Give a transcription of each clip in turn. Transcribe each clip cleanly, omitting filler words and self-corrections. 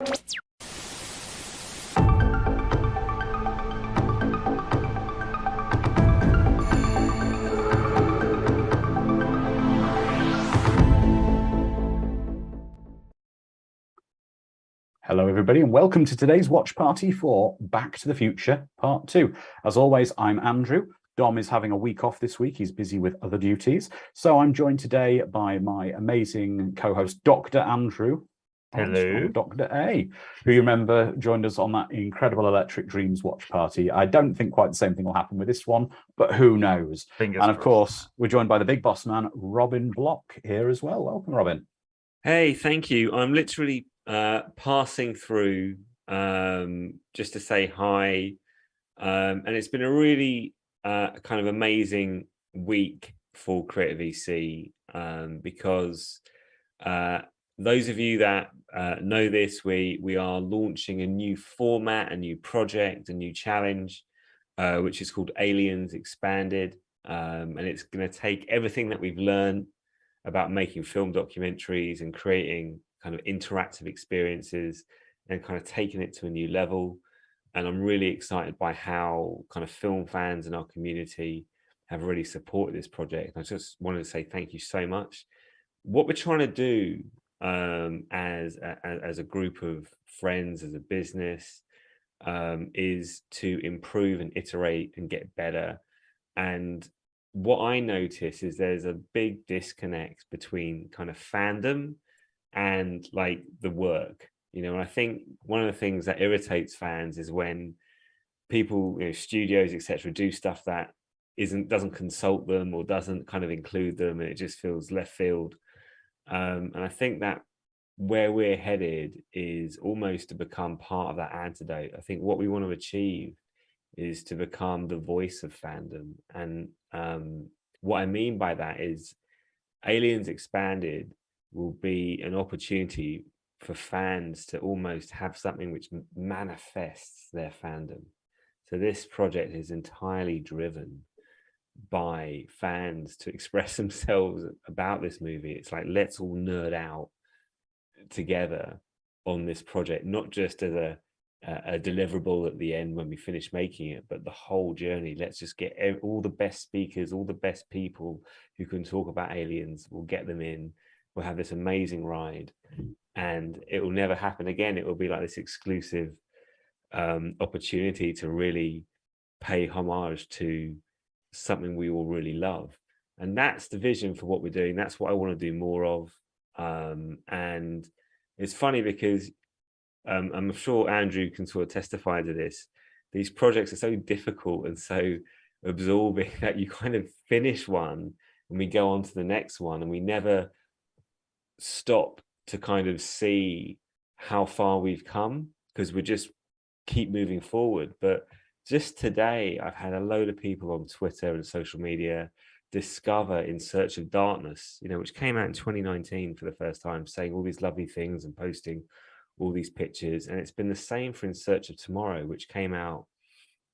Hello, everybody, and welcome to today's watch party for Back to the Future Part 2. As always, I'm Andrew. Dom is having a week off this week. He's busy with other duties. So I'm joined today by my amazing co-host, Dr. Andrew. Hello. Dr. A, who you remember joined us on that incredible Electric Dreams watch party. I don't think quite the same thing will happen with this one, but who knows? Fingers and of crossed. course, we're joined by the big boss man, Robin Block, here as well. Welcome, Robin. Hey, thank you. I'm literally passing through just to say hi. And it's been a really kind of amazing week for Creative EC because those of you that know this, we are launching a new format, a new project, a new challenge, which is called Aliens Expanded. And it's going to take everything that we've learned about making film documentaries and creating kind of interactive experiences and kind of taking it to a new level. And I'm really excited by how kind of film fans in our community have really supported this project. I just wanted to say thank you so much. What we're trying to do as a group of friends, as a business, is to improve and iterate and get better. And what I notice is there's a big disconnect between kind of fandom and like the work, you know. And I think one of the things that irritates fans is when people, you know, studios, etc., do stuff that doesn't consult them or doesn't kind of include them, and it just feels left field. And I think that where we're headed is almost to become part of that antidote. I think what we want to achieve is to become the voice of fandom. And what I mean by that is Aliens Expanded will be an opportunity for fans to almost have something which manifests their fandom. So this project is entirely driven by fans to express themselves about this movie. It's like, let's all nerd out together on this project, not just as a deliverable at the end when we finish making it, but the whole journey. Let's just get all the best speakers, all the best people who can talk about aliens. We'll get them in. We'll have this amazing ride, and it will never happen again. It will be like this exclusive opportunity to really pay homage to something we all really love. And that's the vision for what we're doing. That's what I want to do more of. And it's funny because I'm sure Andrew can sort of testify to this. These projects are so difficult and so absorbing that you kind of finish one and we go on to the next one, and we never stop to kind of see how far we've come, because we just keep moving forward. But just today, I've had a load of people on Twitter and social media discover In Search of Darkness, you know, which came out in 2019 for the first time, saying all these lovely things and posting all these pictures. And it's been the same for In Search of Tomorrow, which came out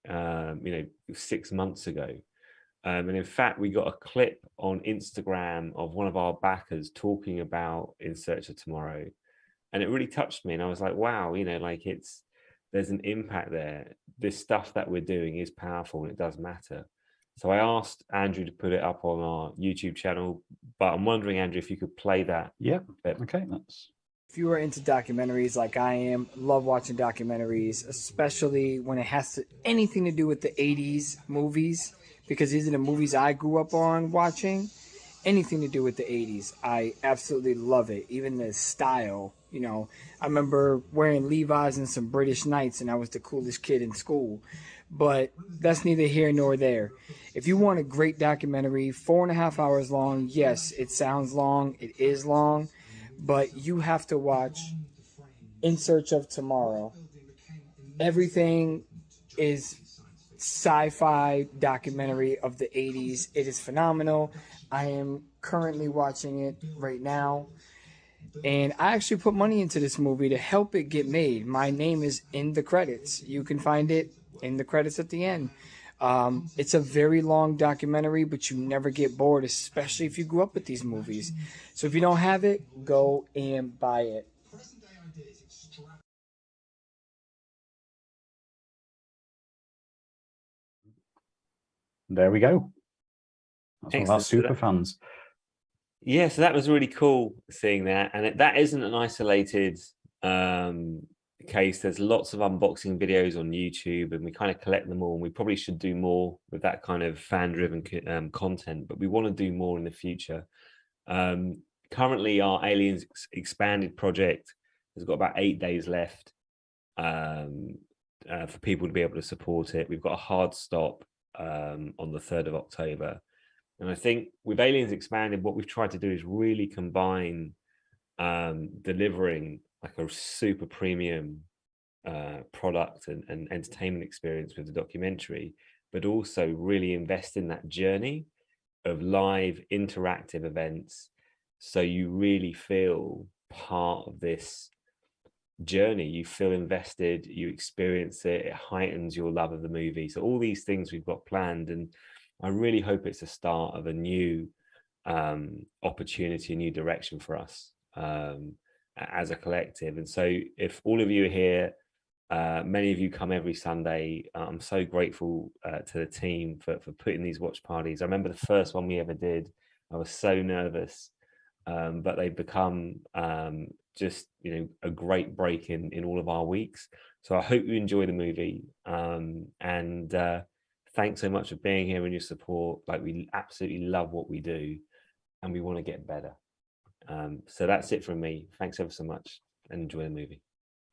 6 months ago. And in fact, we got a clip on Instagram of one of our backers talking about In Search of Tomorrow, and it really touched me. And I was like, wow, you know, like there's an impact there. This stuff that we're doing is powerful and it does matter. So I asked Andrew to put it up on our YouTube channel, but I'm wondering, Andrew, if you could play that. Yeah, okay, that's... If you are into documentaries like I am, love watching documentaries, especially when it has anything to do with the 80s movies, because these are the movies I grew up on watching. Anything to do with the 80s, I absolutely love it. Even the style, you know. I remember wearing Levi's and some British Knights, and I was the coolest kid in school. But that's neither here nor there. If you want a great documentary, 4.5 hours long, yes, it sounds long, it is long, but you have to watch In Search of Tomorrow. Everything is sci-fi documentary of the 80s. It is phenomenal. I am currently watching it right now, and I actually put money into this movie to help it get made. My name is in the credits. You can find it in the credits at the end. It's a very long documentary, but you never get bored, especially if you grew up with these movies. So if you don't have it, go and buy it. There we go. That's one of our Excellent. super fans. Yeah, so that was really cool seeing that, and that isn't an isolated case. There's lots of unboxing videos on YouTube, and we kind of collect them all. And we probably should do more with that kind of fan-driven content, but we want to do more in the future. Currently, our Aliens Expanded project has got about 8 days left for people to be able to support it. We've got a hard stop on the 3rd of October. And I think with Aliens Expanded, what we've tried to do is really combine delivering like a super premium product and entertainment experience with the documentary, but also really invest in that journey of live interactive events, so you really feel part of this journey. You feel invested, you experience it, it heightens your love of the movie. So all these things we've got planned, and I really hope it's a start of a new opportunity, a new direction for us as a collective. And so if all of you are here, many of you come every Sunday, I'm so grateful to the team for putting these watch parties. I remember the first one we ever did, I was so nervous, but they've become just, you know, a great break in all of our weeks. So I hope you enjoy the movie, and thanks so much for being here and your support. Like, we absolutely love what we do and we want to get better. So that's it from me. Thanks ever so much, and enjoy the movie.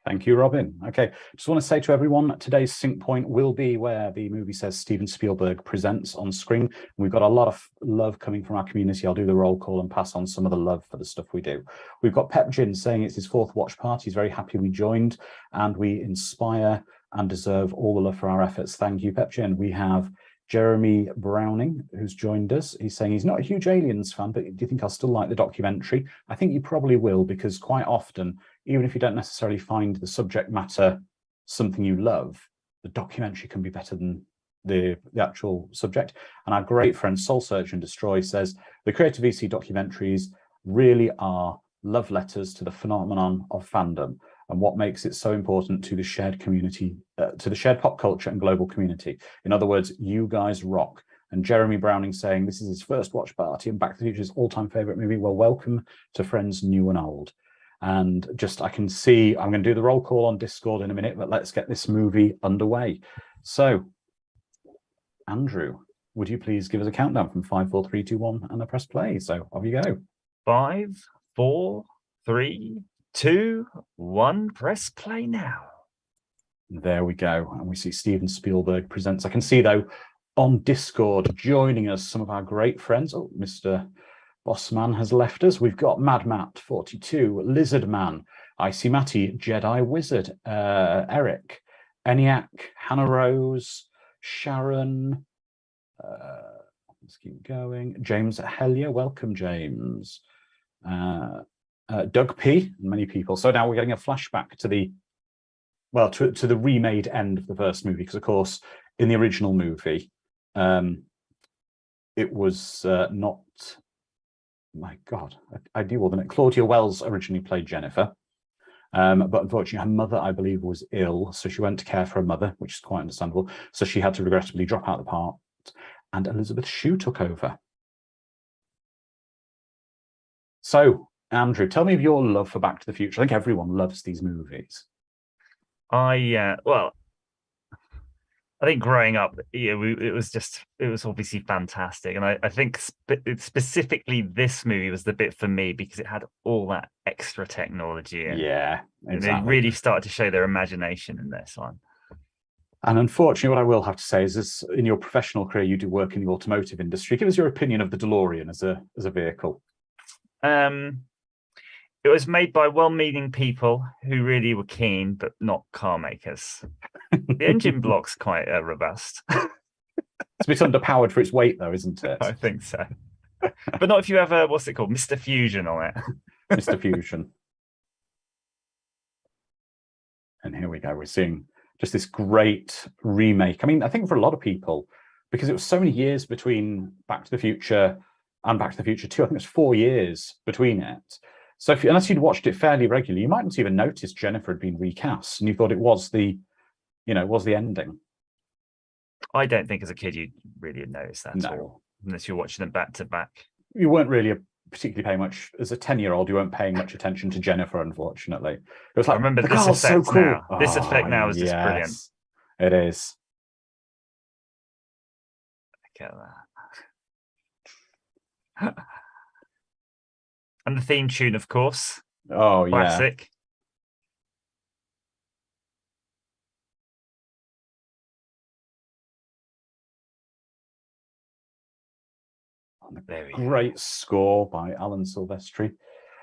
Thank you, Robin. Okay, just want to say to everyone, today's sync point will be where the movie says Steven Spielberg presents on screen. We've got a lot of love coming from our community. I'll do the roll call and pass on some of the love for the stuff we do. We've got Pepjin saying it's his 4th watch party. He's very happy we joined, and we inspire and deserve all the love for our efforts. Thank you, Pepjin. We have Jeremy Browning, who's joined us. He's saying he's not a huge Aliens fan, but do you think I'll still like the documentary? I think you probably will, because quite often, even if you don't necessarily find the subject matter something you love, the documentary can be better than the actual subject. And our great friend Soul Search and Destroy says the Creative VC documentaries really are love letters to the phenomenon of fandom and what makes it so important to the shared community, to the shared pop culture and global community. In other words, you guys rock. And Jeremy Browning saying this is his first watch party and Back to the Future's all-time favorite movie. Well, welcome to friends new and old. And just, I can see, I'm going to do the roll call on Discord in a minute, but let's get this movie underway. So, Andrew, would you please give us a countdown from 5, 4, 3, 2, 1, and a press play? So off you go. 5, 4, 3, 2, 1. Press play now. There we go. And we see Steven Spielberg presents. I can see, though, on Discord joining us some of our great friends. Oh, Mr. Bossman has left us. We've got Mad Matt 42, Lizard Man, Icy Matty, Jedi Wizard, Eric, ENIAC, Hannah Rose, Sharon. Let's keep going. James Hellier, welcome, James. Doug P, and many people. So now we're getting a flashback to the, well, to the remade end of the first movie, because of course in the original movie it was not, my God, I do all the name. Claudia Wells originally played Jennifer, but unfortunately her mother, I believe, was ill, so she went to care for her mother, which is quite understandable. So she had to regrettably drop out of the part, and Elizabeth Shue took over. So, Andrew, tell me of your love for Back to the Future. I think everyone loves these movies. Well, I think growing up, yeah, it was obviously fantastic, and I think specifically this movie was the bit for me because it had all that extra technology in. Yeah, exactly. And they really started to show their imagination in this one. And unfortunately, what I will have to say is, in your professional career, you do work in the automotive industry. Give us your opinion of the DeLorean as a vehicle. It was made by well-meaning people who really were keen, but not car makers. The engine block's quite robust. It's a bit underpowered for its weight, though, isn't it? I think so. But not if you have what's it called? Mr. Fusion on it. Mr. Fusion. And here we go. We're seeing just this great remake. I mean, I think for a lot of people, because it was so many years between Back to the Future and Back to the Future 2, I think it was 4 years between it. So unless you'd watched it fairly regularly, you mightn't even notice Jennifer had been recast, and you thought it was the, you know, was the ending. I don't think as a kid you really notice that at No. all, unless you're watching them back to back. You weren't really particularly paying much as a 10-year-old. You weren't paying much attention to Jennifer, unfortunately. It was like, I remember the this car's so effect cool. now. This effect now is just brilliant. Yes, it is. Look at that. And the theme tune, of course. Oh, yeah. Classic. Great score by Alan Silvestri.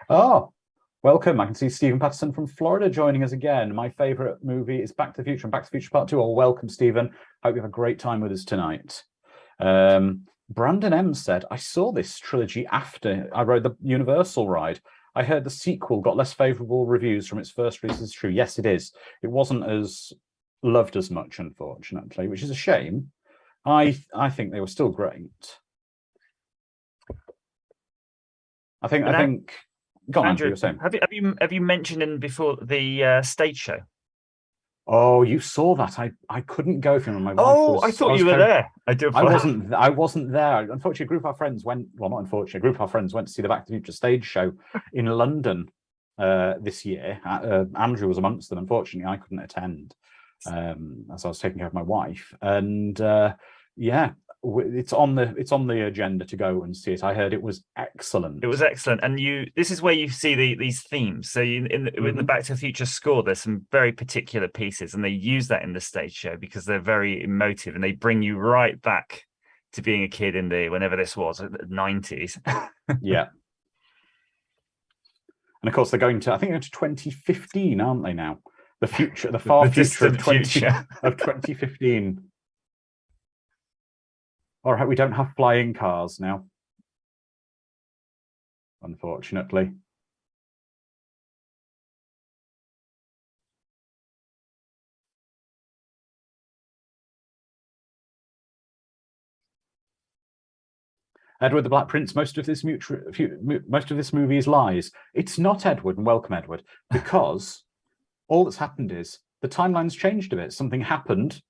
Oh, welcome. I can see Stephen Patterson from Florida joining us again. My favorite movie is Back to the Future and Back to the Future Part 2. Oh, welcome, Stephen. Hope you have a great time with us tonight. Brandon M said, I saw this trilogy after I rode the Universal ride. I heard the sequel got less favorable reviews from its first release. Is true. Yes, it is. It wasn't as loved as much, unfortunately, which is a shame. I think they were still great. I think go on, Andrew, you were saying. Have you mentioned in before the stage show? Oh, you saw that. I couldn't go for him. My wife I thought you were there. I wasn't there. Unfortunately, a group of our friends went, well, not unfortunately, a group of our friends went to see the Back to the Future stage show in London this year. Andrew was amongst them. Unfortunately, I couldn't attend as I was taking care of my wife. And yeah, it's on the agenda to go and see it. I heard it was excellent. It was excellent, and this is where you see these themes. So in the Back to the Future score, there's some very particular pieces, and they use that in the stage show because they're very emotive, and they bring you right back to being a kid in whenever this was, the 90s. Yeah. And of course, they're going to, I think they're to 2015, aren't they now? The future, the far future of 2015. All right, we don't have flying cars now, unfortunately. Edward the Black Prince, most of this movie is lies. It's not, Edward, and welcome, Edward, because all that's happened is the timeline's changed a bit. Something happened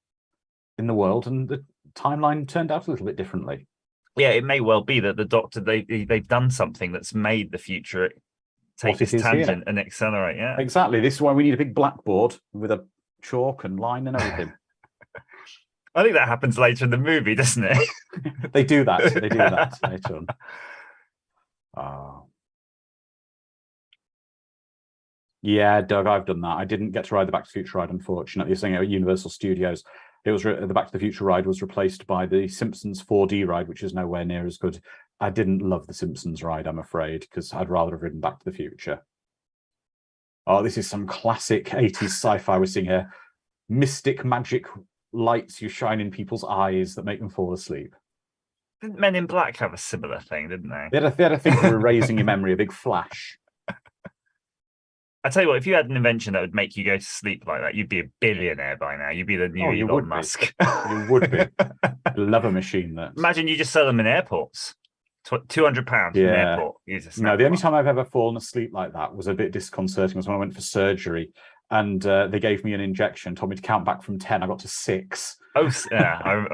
in the world, and the timeline turned out a little bit differently. Yeah, it may well be that the Doctor they've done something that's made the future take its tangent and accelerate. Yeah, exactly. This is why we need a big blackboard with a chalk and line and everything. I think that happens later in the movie, doesn't it? They do that. They do that later on. Oh. Yeah, Doug, I've done that. I didn't get to ride the Back to the Future ride, unfortunately. You're saying at Universal Studios, it was the Back to the Future ride was replaced by the Simpsons 4D ride, which is nowhere near as good. I didn't love the Simpsons ride, I'm afraid, because I'd rather have ridden Back to the Future. Oh, this is some classic 80s sci-fi we're seeing here. Mystic magic lights you shine in people's eyes that make them fall asleep. Didn't Men in Black have a similar thing, didn't they? They had a thing for erasing your memory, a big flash. I tell you what, if you had an invention that would make you go to sleep like that, you'd be a billionaire by now. You'd be the new Elon Musk. You would be. Love a machine that. Imagine you just sell them in airports. £200 in an airport. No, the only time I've ever fallen asleep like that was a bit disconcerting. Was when I went for surgery, and they gave me an injection, told me to count back from 10. I got to 6. Oh, yeah.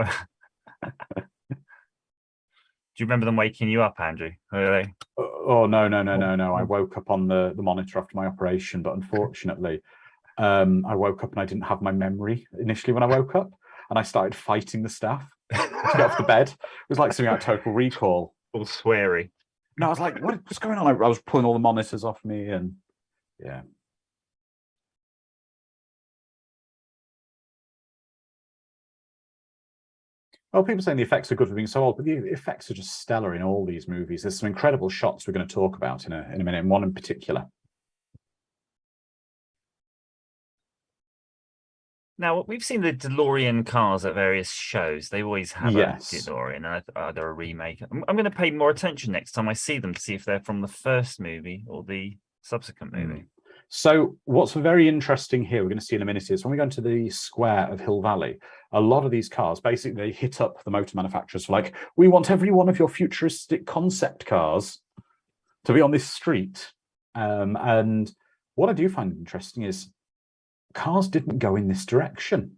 Do you remember them waking you up, Andrew? Really? Oh, no. I woke up on the monitor after my operation, but unfortunately, I woke up and I didn't have my memory initially when I woke up, and I started fighting the staff to get off the bed. It was like something like Total Recall. All sweary. No, I was like, what's going on? I was pulling all the monitors off me, and yeah. Well, people saying the effects are good for being so old, but the effects are just stellar in all these movies. There's some incredible shots we're going to talk about in a minute, and one in particular. Now, we've seen the DeLorean cars at various shows. They always have a DeLorean, and they're a remake. I'm going to pay more attention next time I see them to see if they're from the first movie or the subsequent movie. So what's very interesting here, we're going to see in a minute, is when we go into the square of Hill Valley, a lot of these cars, basically they hit up the motor manufacturers for like, we want every one of your futuristic concept cars to be on this street. And what I do find interesting is cars didn't go in this direction.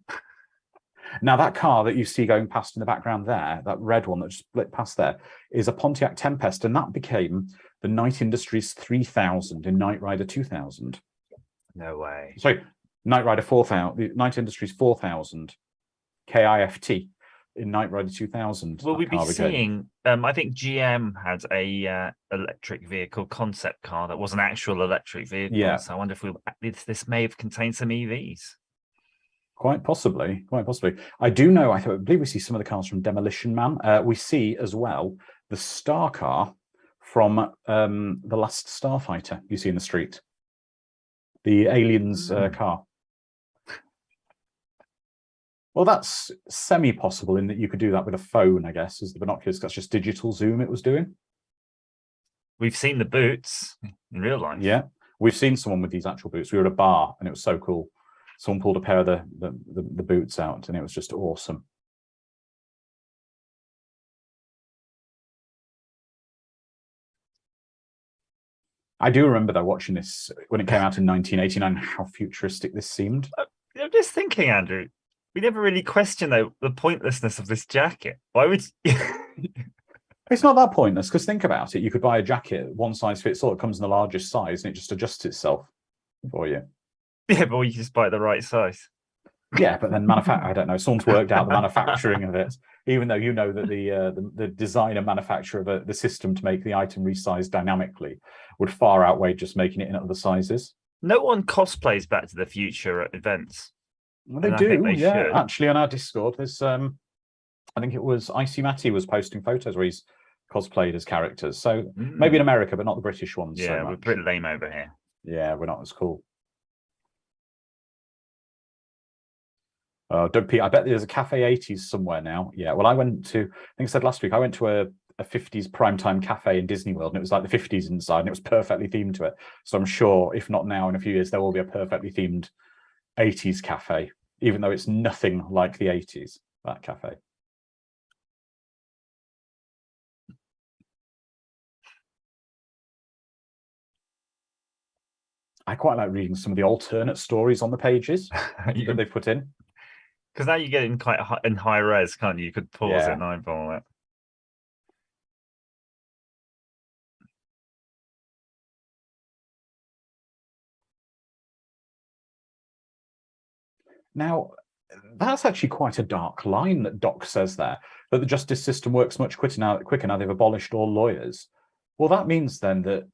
Now, that car that you see going past in the background there, that red one that just split past there, is a Pontiac Tempest, and that became the Knight Industries 3000 in Knight Rider 2000. No way. Sorry, Knight Rider 4000, the Knight Industries 4000 KIFT in Knight Rider 2000. Will we be seeing? I think GM had a electric vehicle concept car that was an actual electric vehicle. Yeah. So I wonder if this may have contained some EVs. Quite possibly, quite possibly. I do know, I believe we see some of the cars from Demolition Man. We see as well the Star car from the last Starfighter you see in the street. The Aliens car. Well, that's semi-possible in that you could do that with a phone, I guess, as the binoculars. That's just digital zoom it was doing. We've seen the boots in real life. Yeah, we've seen someone with these actual boots. We were at a bar and it was so cool. Someone pulled a pair of the boots out and it was just awesome. I do remember, though, watching this when it came out in 1989, how futuristic this seemed. I'm just thinking, Andrew, we never really questioned the pointlessness of this jacket. Why would It's not that pointless, because think about it. You could buy a jacket, one size fits all. It comes in the largest size and it just adjusts itself for you. Yeah, but you just buy the right size. Yeah, but then I don't know. Someone's worked out the manufacturing of it, even though you know that the designer manufacturer of the system to make the item resize dynamically would far outweigh just making it in other sizes. No one cosplays Back to the Future at events. Well, they do, yeah. Actually, on our Discord, there's I think it was Icy Matty was posting photos where he's cosplayed as characters. So maybe in America, but not the British ones. Yeah, so we're pretty lame over here. Yeah, we're not as cool. Doug Pete, I bet there's a Cafe 80s somewhere now. Yeah, well, I think I said last week, I went to a 50s primetime cafe in Disney World, and it was like the 50s inside, and it was perfectly themed to it. So I'm sure, if not now, in a few years, there will be a perfectly themed 80s cafe, even though it's nothing like the 80s, that cafe. I quite like reading some of the alternate stories on the pages that they put in. Because now you get in quite in high res, can't you? You could pause it and eyeball it. Now, that's actually quite a dark line that Doc says there, that the justice system works much quicker now they've abolished all lawyers. Well, that means then that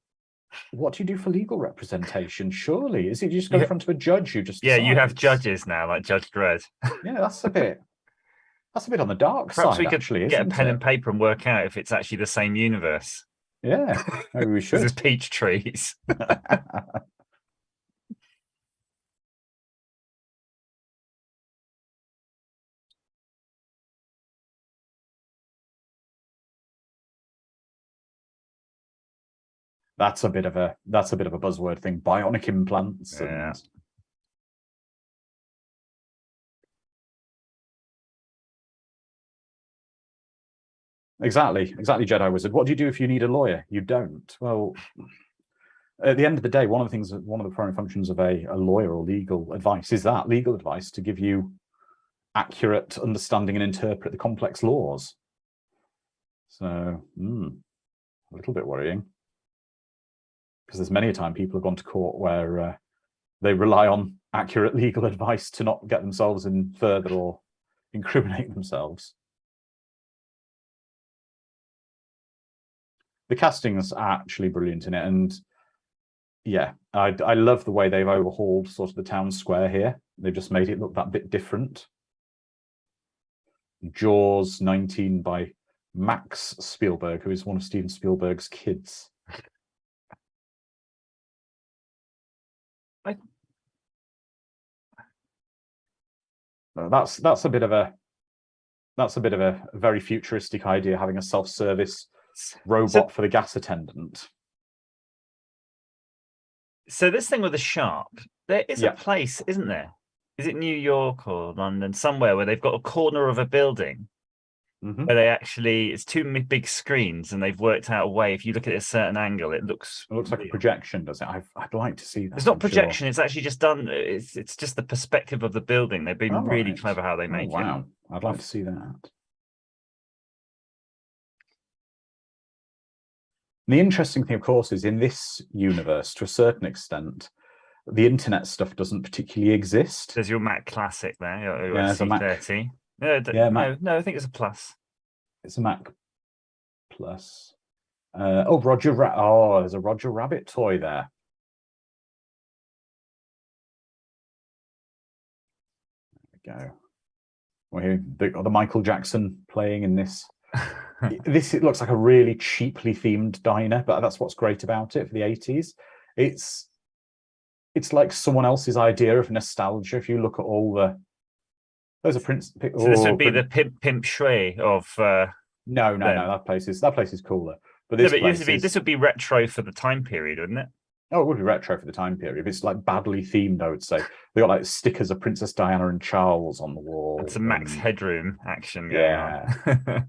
what do you do for legal representation? Surely, is it you just go in front of a judge who just decides? You have judges now, like Judge Dredd. Yeah, that's a bit on the dark side. Perhaps we could actually get a pen and paper and work out if it's actually the same universe. Yeah, maybe we should. There's peach trees. That's a bit of a buzzword thing. Bionic implants. Yeah. And... Exactly, Jedi Wizard. What do you do if you need a lawyer? You don't. Well, at the end of the day, one of the primary functions of a lawyer or legal advice is that legal advice to give you accurate understanding and interpret the complex laws. So, a little bit worrying. Because there's many a time people have gone to court where they rely on accurate legal advice to not get themselves in further or incriminate themselves. The casting's actually brilliant in it, and yeah, I love the way they've overhauled sort of the town square here. They've just made it look that bit different. Jaws 19 by Max Spielberg, who is one of Steven Spielberg's kids. That's a bit of a very futuristic idea, having a self-service robot for the gas attendant. So this thing with the shark, there is a place, isn't there? Is it New York or London, somewhere where they've got a corner of a building Mhm. where it's two big screens, and they've worked out a way. If you look at it at a certain angle, it looks like a projection, does it? I'd like to see that. It's not I'm sure. projection. It's actually just done. It's just the perspective of the building. They've been Oh, really right. clever how they Oh, make it. wow. I'd like to see that. The interesting thing, of course, is in this universe, to a certain extent, the internet stuff doesn't particularly exist. There's your Mac Classic there. Your Yeah, there's a Mac. SC30. No, Yeah, no, I think it's a Plus. It's a Mac Plus. Oh, there's a Roger Rabbit toy there. There we go. Well, the Michael Jackson playing in this. It looks like a really cheaply themed diner, but that's what's great about it for the 80s. It's like someone else's idea of nostalgia. If you look at all those are Prince. So this would be the Pimp Shui of. No, that place is cooler. But this would be retro for the time period, wouldn't it? Oh, it would be retro for the time period. It's like badly themed, I would say. They got like stickers of Princess Diana and Charles on the wall. That's a Max Headroom action going Yeah. on.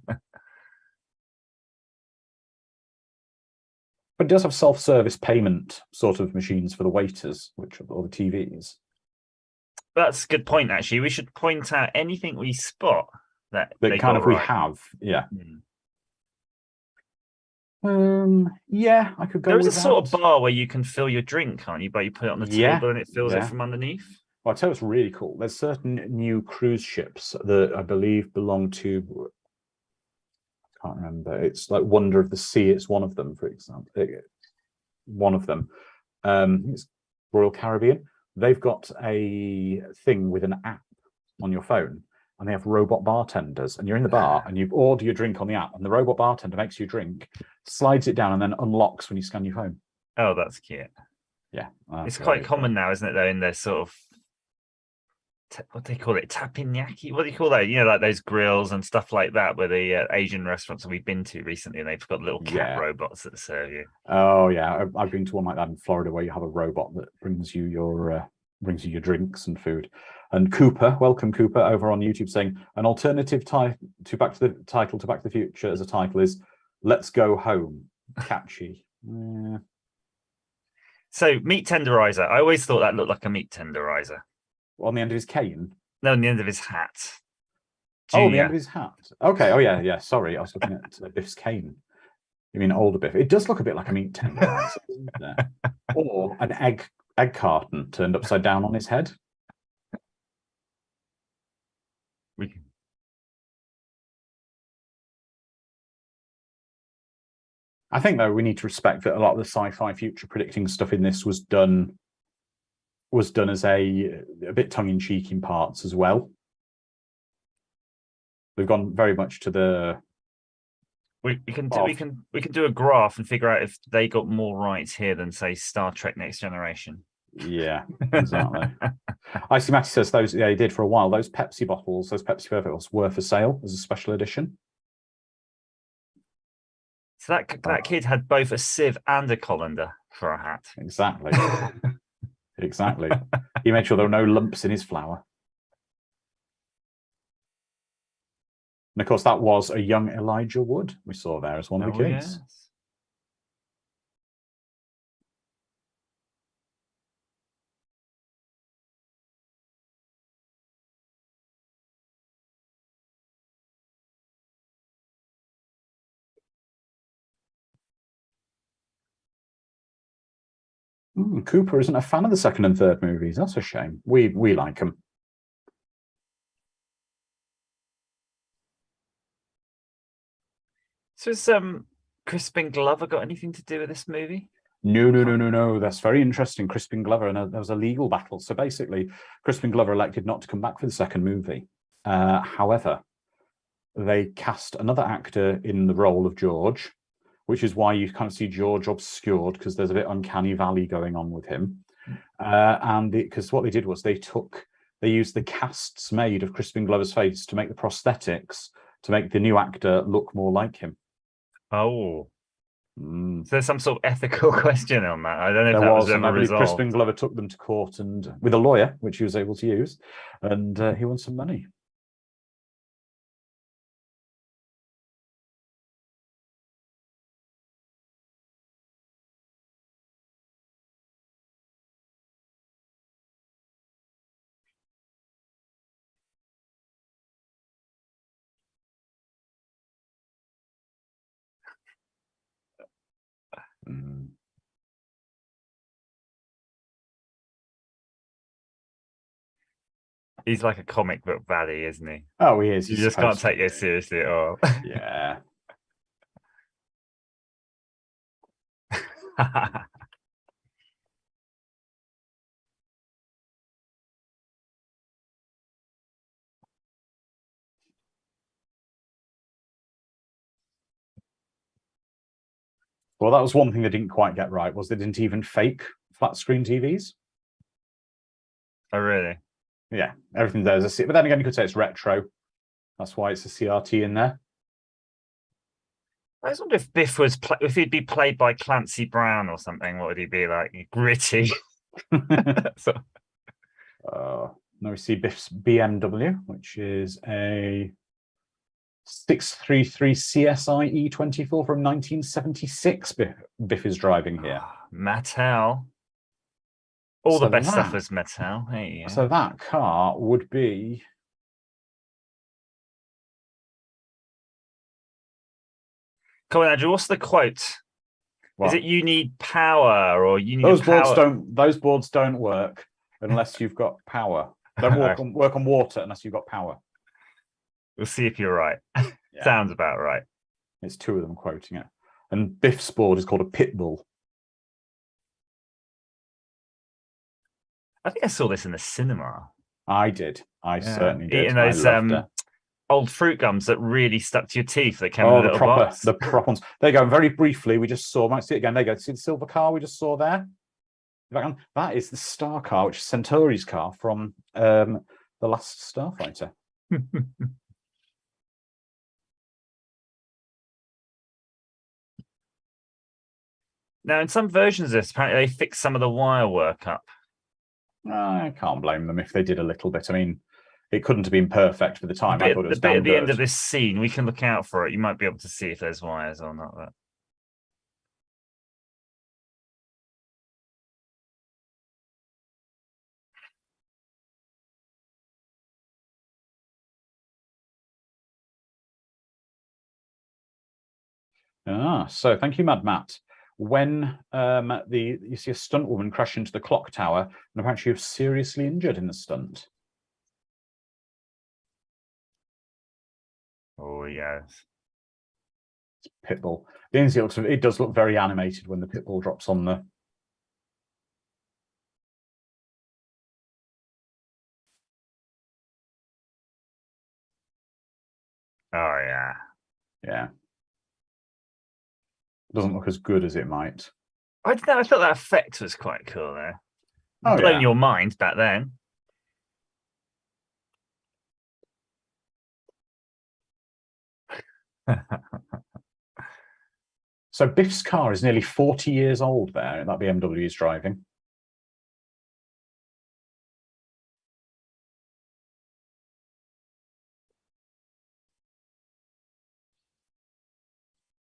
But it does have self-service payment sort of machines for the waiters, or the TVs. That's a good point, actually. We should point out anything we spot that we have. Yeah. Yeah, I could go. There is a sort of bar where you can fill your drink, can't you? But you put it on the table and it fills it from underneath. Well, I tell you what's really cool. There's certain new cruise ships that I believe belong to. I can't remember. It's like Wonder of the Sea. It's one of them, for example. One of them. It's Royal Caribbean. They've got a thing with an app on your phone, and they have robot bartenders, and you're in the bar and you order your drink on the app, and the robot bartender makes you drink, slides it down, and then unlocks when you scan your phone. Oh, that's cute. Yeah. It's quite common now, isn't it, though, in their sort of, what do they call it? Teppanyaki? What do you call that? You know, like those grills and stuff like that, where the Asian restaurants that we've been to recently, and they've got little cat robots that serve you. Oh, yeah. I've been to one like that in Florida where you have a robot that brings you your drinks and food. And Cooper, welcome Cooper, over on YouTube, saying an alternative to Back to the Future as a title is "Let's Go Home." Catchy. Yeah. So meat tenderizer. I always thought that looked like a meat tenderizer. On the end of his cane? No, on the end of his hat. Junior. Oh, the end of his hat. Okay. Oh, yeah. Sorry, I was looking at Biff's cane. You mean older Biff? It does look a bit like a meat tenderizer, doesn't it? Or an egg carton turned upside down on his head. I think, though, we need to respect that a lot of the sci-fi future predicting stuff in this was done as a bit tongue-in-cheek in parts as well. We've gone very much to the. We can do a graph and figure out if they got more rights here than, say, Star Trek Next Generation. Yeah, exactly. Icy Matty says he did for a while. Those Pepsi bottles, those Pepsi bottles were for sale as a special edition. So that kid had both a sieve and a colander for a hat. Exactly. Exactly. He made sure there were no lumps in his flour. And of course, that was a young Elijah Wood we saw there as one of the kids. Yes. Cooper isn't a fan of the second and third movies. That's a shame. We like them. So has Crispin Glover got anything to do with this movie? No. That's very interesting. Crispin Glover, and there was a legal battle. So basically, Crispin Glover elected not to come back for the second movie. However, they cast another actor in the role of George, which is why you kind of see George obscured, because there's a bit uncanny valley going on with him. Because what they did was they used the casts made of Crispin Glover's face to make the prosthetics to make the new actor look more like him. Oh. So there's some sort of ethical question on that. I don't know if there was ever I believe resolved. Crispin Glover took them to court and with a lawyer, which he was able to use, and he won some money. Mm. He's like a comic book baddie, isn't he? Oh, he is. You He's just can't supposed to take be. it seriously at all. Yeah. Well, that was one thing they didn't quite get right, was they didn't even fake flat screen TVs. Oh, really? Yeah, everything there is a... But then again, you could say it's retro. That's why it's a CRT in there. I just wonder if Biff was if he'd be played by Clancy Brown or something. What would he be like? Gritty. So, now we see Biff's BMW, which is a 633 CSI E24 from 1976. Biff is driving here. Mattel. All So the best stuff that- is Mattel. Hey, So that car would be... Come on, Andrew. What's the quote? Well, Is it you need power or you need those power? boards don't work unless you've got power. Don't work on water unless you've got power. We'll see if you're right. Yeah. Sounds about right. It's two of them quoting it. And Biff's board is called a pit bull. I think I saw this in the cinema. I did. I certainly did. Eating those old fruit gums that really stuck to your teeth that came in a little box. The proper ones. There you go. And very briefly, we just saw, might see it again. There you go. See the silver car we just saw there? That is the Star car, which is Centauri's car from the last Starfighter. Now, in some versions of this, apparently they fixed some of the wire work up. I can't blame them if they did a little bit. I mean, it couldn't have been perfect for the time. I thought it was the bit at the end good. of this scene, we can look out for it. You might be able to see if there's wires or not. But... So thank you, Mad Matt. When you see a stunt woman crash into the clock tower, and apparently she was seriously injured in the stunt. Oh yes, It's Pitbull. The inside it does look very animated when the Pitbull drops on the. Oh yeah, Yeah. Doesn't look as good as it might. I thought that effect was quite cool there. Oh, Blown yeah. your mind back then. So Biff's car is nearly 40 years old there, that BMW he's driving.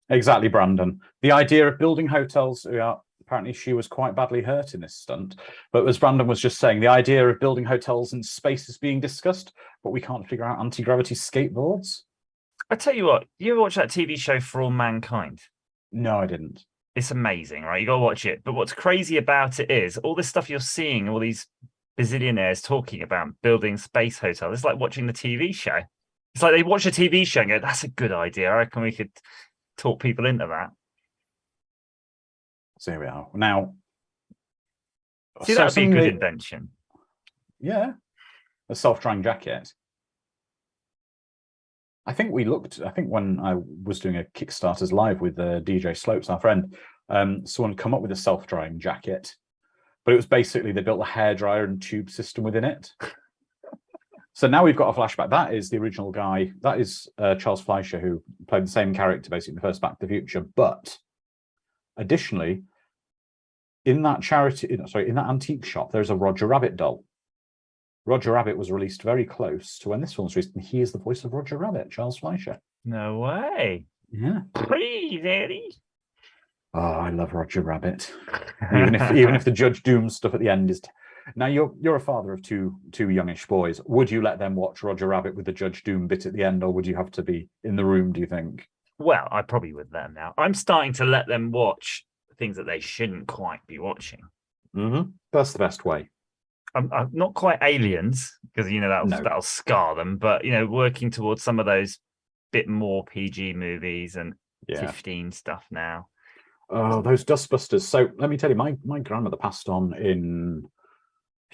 Exactly, Brandon. The idea of building hotels, apparently she was quite badly hurt in this stunt. But as Brandon was just saying, the idea of building hotels in space is being discussed, but we can't figure out anti-gravity skateboards. I tell you what, you ever watch that TV show For All Mankind? No, I didn't. It's amazing, right? You got to watch it. But what's crazy about it is all this stuff you're seeing, all these bazillionaires talking about building space hotels. It's like watching the TV show. It's like they watch a TV show and go, that's a good idea. I reckon we could talk people into that. So here we are. Now, see, that would be a good invention. Yeah. A self-drying jacket. I think when I was doing a Kickstarters live with DJ Slopes, our friend, someone come up with a self-drying jacket, but it was basically they built a hairdryer and tube system within it. So now we've got a flashback. That is the original guy. That is Charles Fleischer, who played the same character basically in the first Back to the Future. But additionally, in that antique shop, there's a Roger Rabbit doll. Roger Rabbit was released very close to when this film was released, and he is the voice of Roger Rabbit, Charles Fleischer. No way. Yeah. Please, Eddie. Oh, I love Roger Rabbit. even if the Judge Doom stuff at the end is. Now you're a father of two youngish boys. Would you let them watch Roger Rabbit with the Judge Doom bit at the end, or would you have to be in the room? Do you think? Well, I probably would let them now. I'm starting to let them watch things that they shouldn't quite be watching. That's the best way. I'm not quite Aliens, because that'll scar them, but working towards some of those bit more PG movies and 15 stuff now. Oh, those Dustbusters. So let me tell you, my grandmother passed on in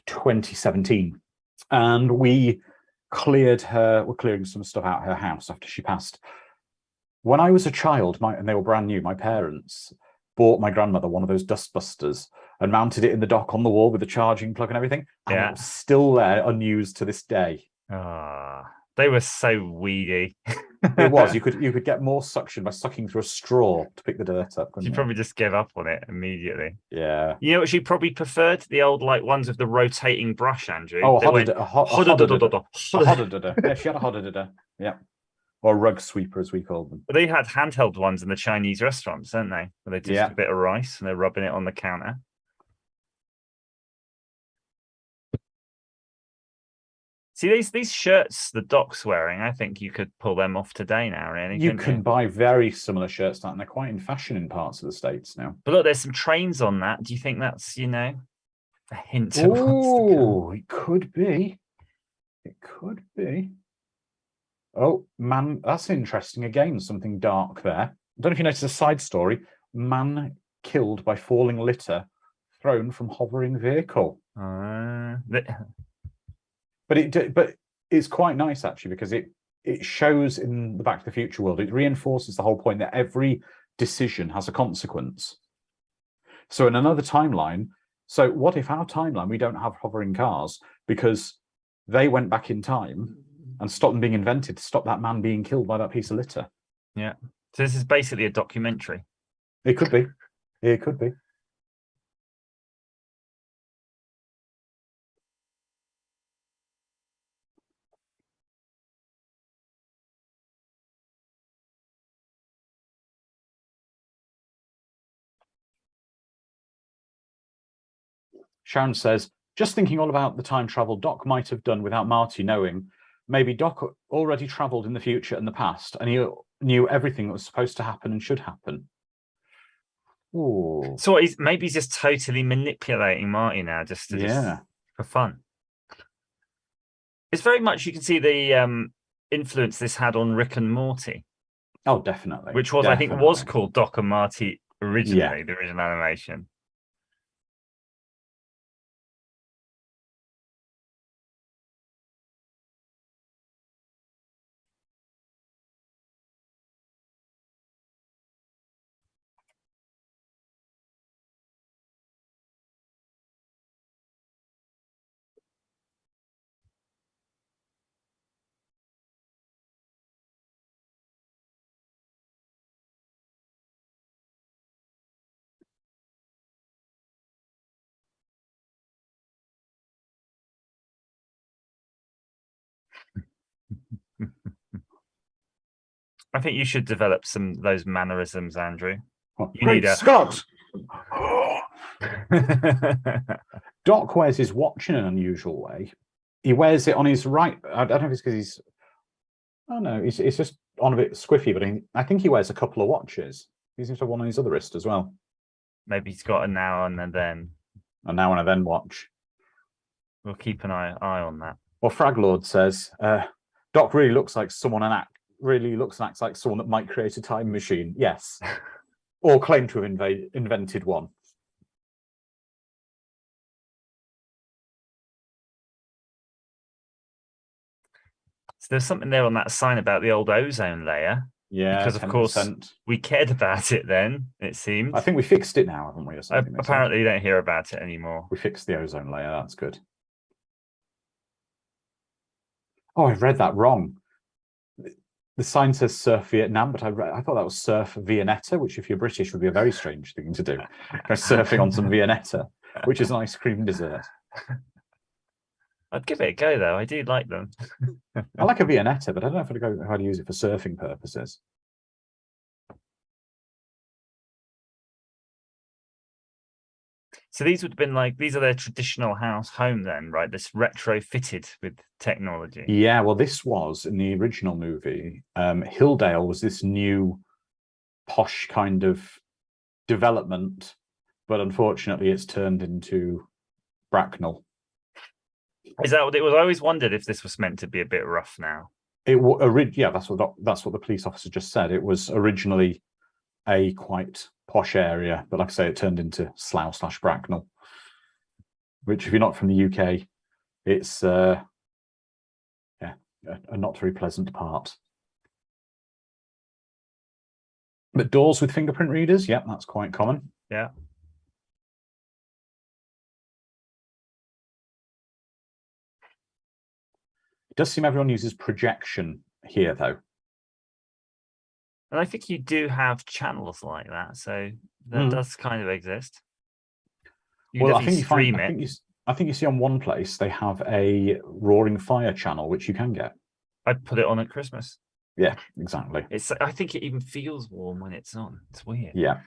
2017, and we're clearing some stuff out of her house after she passed. When I was a child, and they were brand new, my parents bought my grandmother one of those Dustbusters and mounted it in the dock on the wall with the charging plug and everything. And it was still there, unused to this day. They were so weedy. It was. You could get more suction by sucking through a straw to pick the dirt up. She'd probably just give up on it immediately. Yeah. You know what she probably preferred? The old ones with the rotating brush, Andrew. Oh, yeah, she had a hodder. Yeah. Or rug sweeper, as we called them. But they had handheld ones in the Chinese restaurants, don't they? Where they just a bit of rice and they're rubbing it on the counter. See, these shirts the Doc's wearing, I think you could pull them off today now, really. You can buy very similar shirts, and they're quite in fashion in parts of the States now. But look, there's some trains on that. Do you think that's, a hint of what's to come? It could be. It could be. Oh, man, that's interesting. Again, something dark there. I don't know if you noticed a side story. Man killed by falling litter thrown from hovering vehicle. But it's quite nice, actually, because it shows in the Back to the Future world, it reinforces the whole point that every decision has a consequence. So in another timeline, so what if our timeline, we don't have hovering cars because they went back in time and stopped them being invented to stop that man being killed by that piece of litter? Yeah. So this is basically a documentary. It could be. It could be. Sharon says, just thinking all about the time travel Doc might have done without Marty knowing. Maybe Doc already traveled in the future and the past, and he knew everything that was supposed to happen and should happen. Ooh. So maybe he's just totally manipulating Marty now, just for fun. It's very much, you can see the influence this had on Rick and Morty. Oh, definitely. Which was, I think, was called Doc and Marty originally, the original animation. I think you should develop some of those mannerisms, Andrew. You need a Scott. Doc wears his watch in an unusual way. He wears it on his right. I don't know if it's because he's. Oh no, it's just on a bit squiffy. But I think he wears a couple of watches. He seems to have one on his other wrist as well. Maybe he's got a now and a then. A now and a then watch. We'll keep an eye on that. Well, Fraglord says Doc really looks like someone and acts like someone that might create a time machine. Yes, or claim to have invented one. So there's something there on that sign about the old ozone layer. Yeah, because of 10%. Course we cared about it then. It seems. I think we fixed it now, haven't we? Or something, apparently, you don't hear about it anymore. We fixed the ozone layer. That's good. Oh, I've read that wrong. The sign says Surf Vietnam, but I thought that was Surf Viennetta, which if you're British would be a very strange thing to do. Go surfing on some Viennetta, which is an ice cream dessert. I'd give it a go, though. I do like them. I like a Viennetta, but I don't know if I'd use it for surfing purposes. So these would have been these are their traditional home then, right? This retrofitted with technology. Yeah, well, this was in the original movie. Hilldale was this new posh kind of development, but unfortunately it's turned into Bracknell. Is that what it was? I always wondered if this was meant to be a bit rough now. Yeah, that's what the police officer just said. It was originally a quite posh area, but like I say, it turned into Slough/Bracknell, which, if you're not from the UK, it's a not very pleasant part. But doors with fingerprint readers, yeah, that's quite common. Yeah. It does seem everyone uses projection here, though. And I think you do have channels like that, so that does kind of exist. Well, I think you see on one place they have a Roaring Fire channel, which you can get. I put it on at Christmas. Yeah, exactly. I think it even feels warm when it's on. It's weird. Yeah.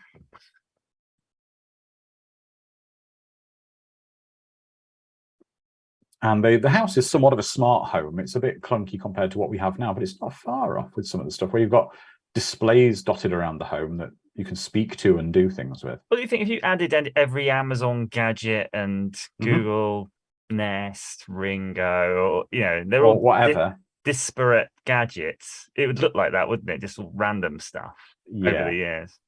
And the house is somewhat of a smart home. It's a bit clunky compared to what we have now, but it's not far off with some of the stuff where you've got displays dotted around the home that you can speak to and do things with. What do you think if you added every Amazon gadget and Google Nest, Ringo, or they're all whatever disparate gadgets? It would look like that, wouldn't it? Just all random stuff over the years.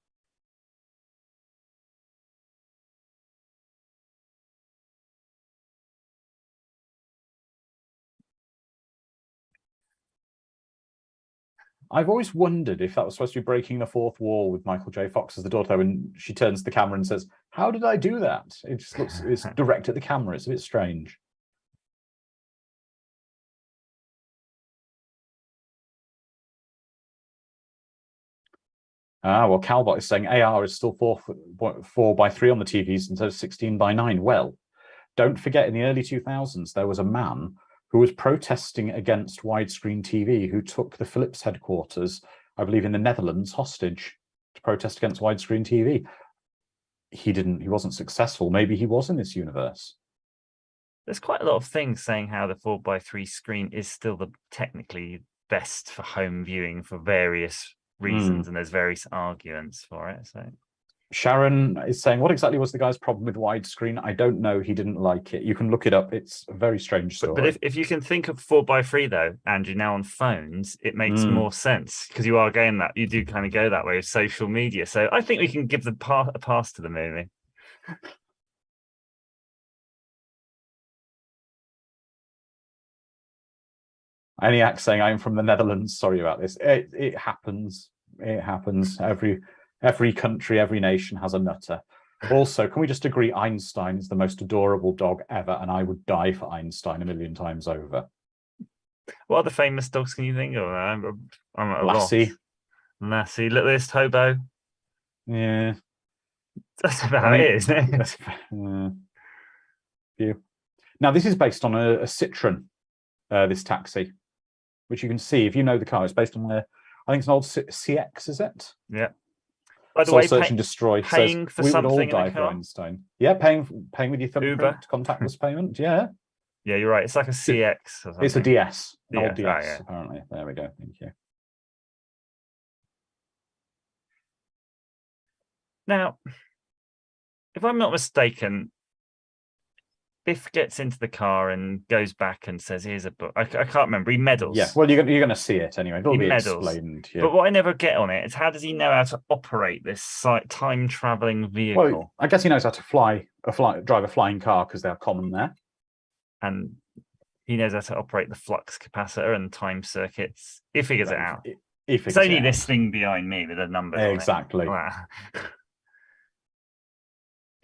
I've always wondered if that was supposed to be breaking the fourth wall with Michael J. Fox as the daughter, when she turns to the camera and says, "How did I do that?" It just looks, it's direct at the camera. It's a bit strange. Well, Calbot is saying AR is still 4:3 on the TVs instead of 16:9. Well, don't forget, in the early 2000s, there was a man who was protesting against widescreen TV, who took the Philips headquarters, I believe in the Netherlands, hostage to protest against widescreen TV. He wasn't successful. Maybe he was in this universe. There's quite a lot of things saying how the 4:3 screen is still the technically best for home viewing for various reasons, and there's various arguments for it. So Sharon is saying, what exactly was the guy's problem with widescreen? I don't know. He didn't like it. You can look it up. It's a very strange story. But if you can think of 4:3 though, Andrew, now on phones, it makes more sense, because you do kind of go that way with social media. So I think we can give a pass to the movie. Eniac saying, I'm from the Netherlands. Sorry about this. It happens. It happens. Every country, every nation has a nutter. Also, can we just agree Einstein is the most adorable dog ever, and I would die for Einstein 1,000,000 times over. What other famous dogs can you think of? I'm at a Lassie. loss. Lassie, littlest hobo. Yeah. That's about it, isn't it? Now, this is based on a Citroen, this taxi, which you can see, if you know the car, it's based on I think it's an old CX, is it? Yeah. By the way, Search and Destroy paying says, for we would something all in die the for car? Einstein. Yeah, paying with your thumbprint, Uber. contactless payment. Yeah. Yeah, you're right. It's like a CX or something. It's a DS. An old DS, DS, apparently. There we go. Thank you. Now, if I'm not mistaken, Biff gets into the car and goes back and says, here's a book. I can't remember. He meddles. Yeah, well, you're going to see it anyway. It'll be meddles. explained. Yeah. But what I never get on it is, how does he know how to operate this time-traveling vehicle? Well, I guess he knows how to drive a flying car, because they're common there. And he knows how to operate the flux capacitor and time circuits. He figures it out. It's only this thing behind me with the numbers exactly. on it.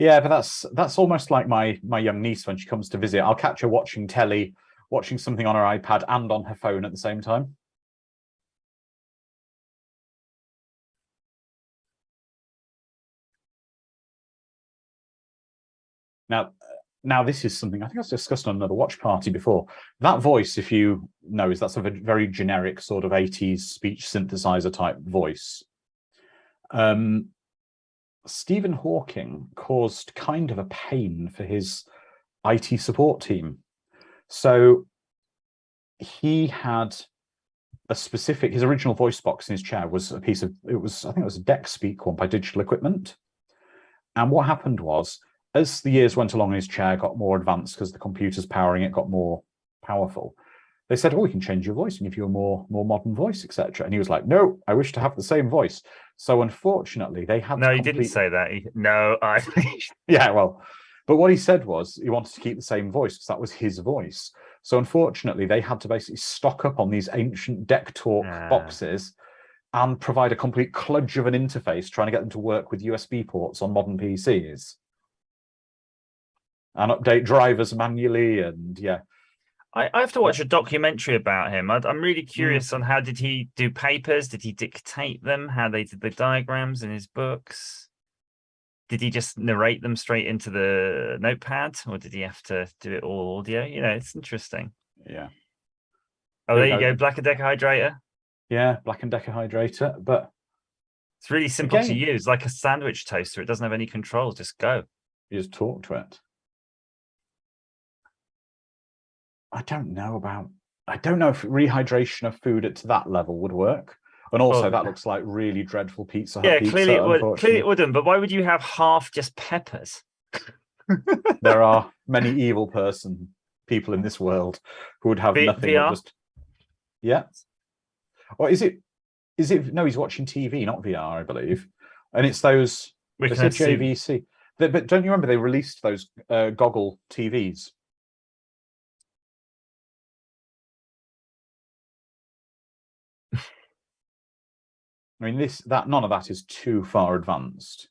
Yeah, but that's almost like my young niece when she comes to visit. I'll catch her watching telly, watching something on her iPad and on her phone at the same time. Now this is something I think I've discussed on another watch party before. That voice, if you know, that's a very generic sort of 80s speech synthesizer type voice. Stephen Hawking caused kind of a pain for his IT support team. So he had his original voice box in his chair was I think it was a DEC Speak one by Digital Equipment. And what happened was, as the years went along, his chair got more advanced because the computers powering it got more powerful. They said, "Oh, we can change your voice and give you a more modern voice, etc." And he was like, "No, I wish to have the same voice." So unfortunately, they had No, to he didn't say that. No, I. yeah, well, but what he said was he wanted to keep the same voice because that was his voice. So unfortunately, they had to basically stock up on these ancient Deck Talk boxes and provide a complete kludge of an interface, trying to get them to work with USB ports on modern PCs and update drivers manually. And yeah, I have to watch a documentary about him. I'm really curious on how did he do papers? Did he dictate them? How they did the diagrams in his books? Did he just narrate them straight into the notepad, or did he have to do it all audio? You know, it's interesting. Yeah. Oh, there you go, Black & Decker hydrator. Yeah, Black & Decker hydrator, but it's really simple to use, like a sandwich toaster. It doesn't have any controls. Just go. You just talk to it. I don't know if rehydration of food to that level would work. And also, that looks like really dreadful Pizza Hut pizza. Clearly it would. Clearly it wouldn't. But why would you have half just peppers? There are many evil people in this world who would have nothing but just. Yeah. Or is it? No, he's watching TV, not VR, I believe. And it's those. It's a JVC. But don't you remember they released those goggle TVs? I mean, none of that is too far advanced.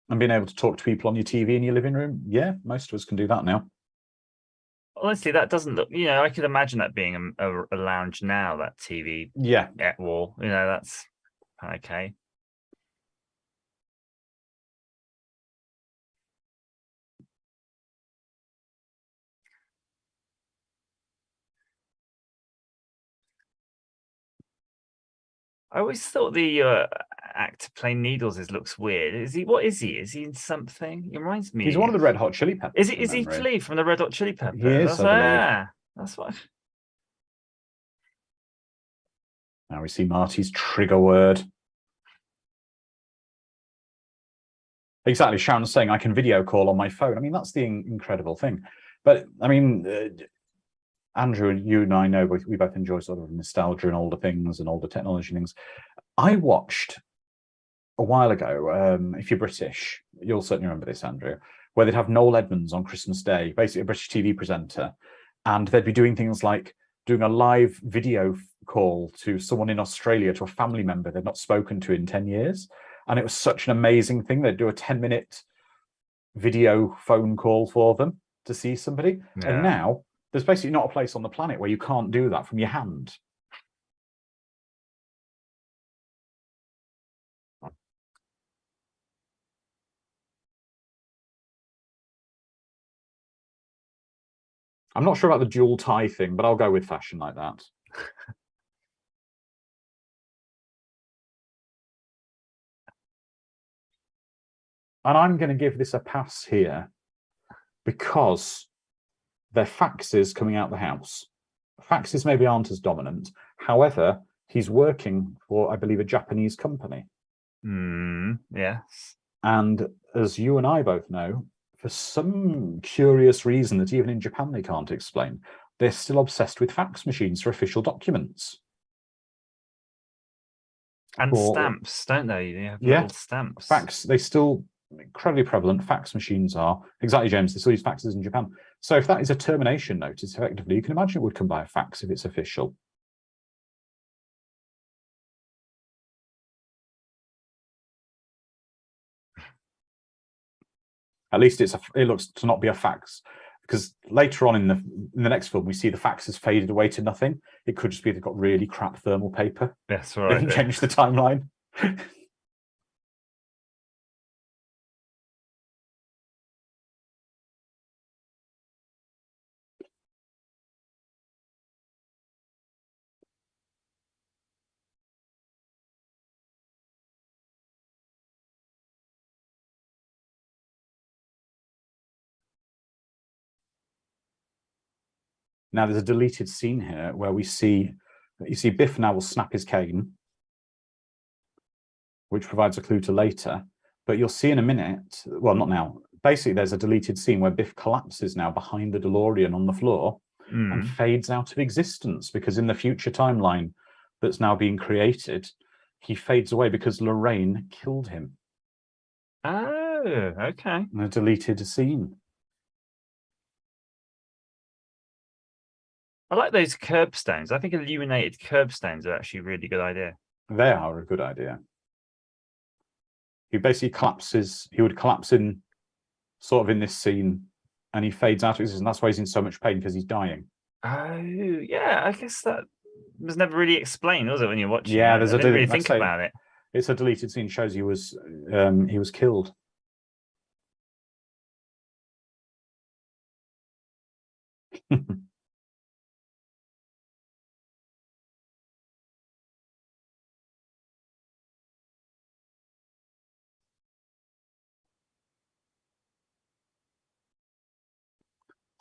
And being able to talk to people on your TV in your living room, yeah, most of us can do that now. Honestly, that doesn't look. You know, I could imagine that being a lounge now. That TV, at wall. You know, that's okay. I always thought the actor playing Needles looks weird. Is he? What is he? Is he in something? He reminds me. He's one of the Red Hot Chili Peppers. Is he Flea from the Red Hot Chili Peppers? He is, I believe. That's what. Now we see Marty's trigger word. Exactly. Sharon's saying I can video call on my phone. I mean, that's the incredible thing. But I mean, Andrew, you and I know we both enjoy sort of nostalgia and older things and older technology things. I watched a while ago, if you're British, you'll certainly remember this, Andrew, where they'd have Noel Edmonds on Christmas Day, basically a British TV presenter, and they'd be doing things like doing a live video call to someone in Australia, to a family member they'd not spoken to in 10 years. And it was such an amazing thing. They'd do a 10-minute video phone call for them to see somebody. Yeah. And now there's basically not a place on the planet where you can't do that from your hand. I'm not sure about the dual tie thing, but I'll go with fashion like that. And I'm going to give this a pass here because they're faxes coming out the house. Faxes maybe aren't as dominant. However, he's working for, I believe, a Japanese company. Yes. And as you and I both know, for some curious reason that even in Japan they can't explain, they're still obsessed with fax machines for official documents. And stamps, don't they? They have little stamps. Fax, they still incredibly prevalent. Fax machines are. Exactly, James. They still use faxes in Japan. So if that is a termination notice, effectively, you can imagine it would come by a fax if it's official. At least it looks to not be a fax, because later on in the next film we see the fax has faded away to nothing. It could just be they've got really crap thermal paper. That's right. They can change the timeline. Now there's a deleted scene here where you see Biff now will snap his cane which provides a clue to later. But you'll see in a minute, well, not now. Basically, there's a deleted scene where Biff collapses now behind the DeLorean on the floor and fades out of existence, because in the future timeline that's now being created, he fades away because Lorraine killed him. Oh, okay. In a deleted scene. I like those curbstones. I think illuminated curbstones are actually a really good idea. They are a good idea. He basically collapses. He would collapse in sort of in this scene, and he fades out of existence. And that's why he's in so much pain, because he's dying. Oh, yeah. I guess that was never really explained, was it, when you're watching? Yeah, I there's didn't really think like about it. It's a deleted scene. Shows he was killed.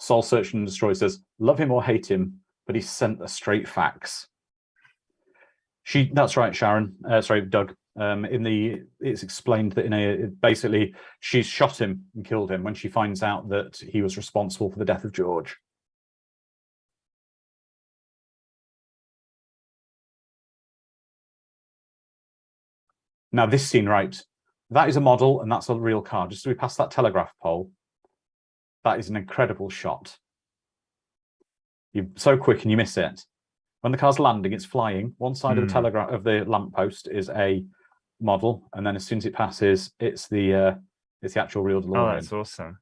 Soul Search and Destroy says, love him or hate him, but he sent the straight facts. That's right, Sharon. Sorry, Doug. It's explained that basically she's shot him and killed him when she finds out that he was responsible for the death of George. Now this scene, right? That is a model and that's a real car. Just as we pass that telegraph pole, that is an incredible shot. You're so quick and you miss it. When the car's landing, it's flying. One side of the telegraph of the lamppost is a model, and then as soon as it passes, it's the actual real DeLorean. Oh, that's awesome.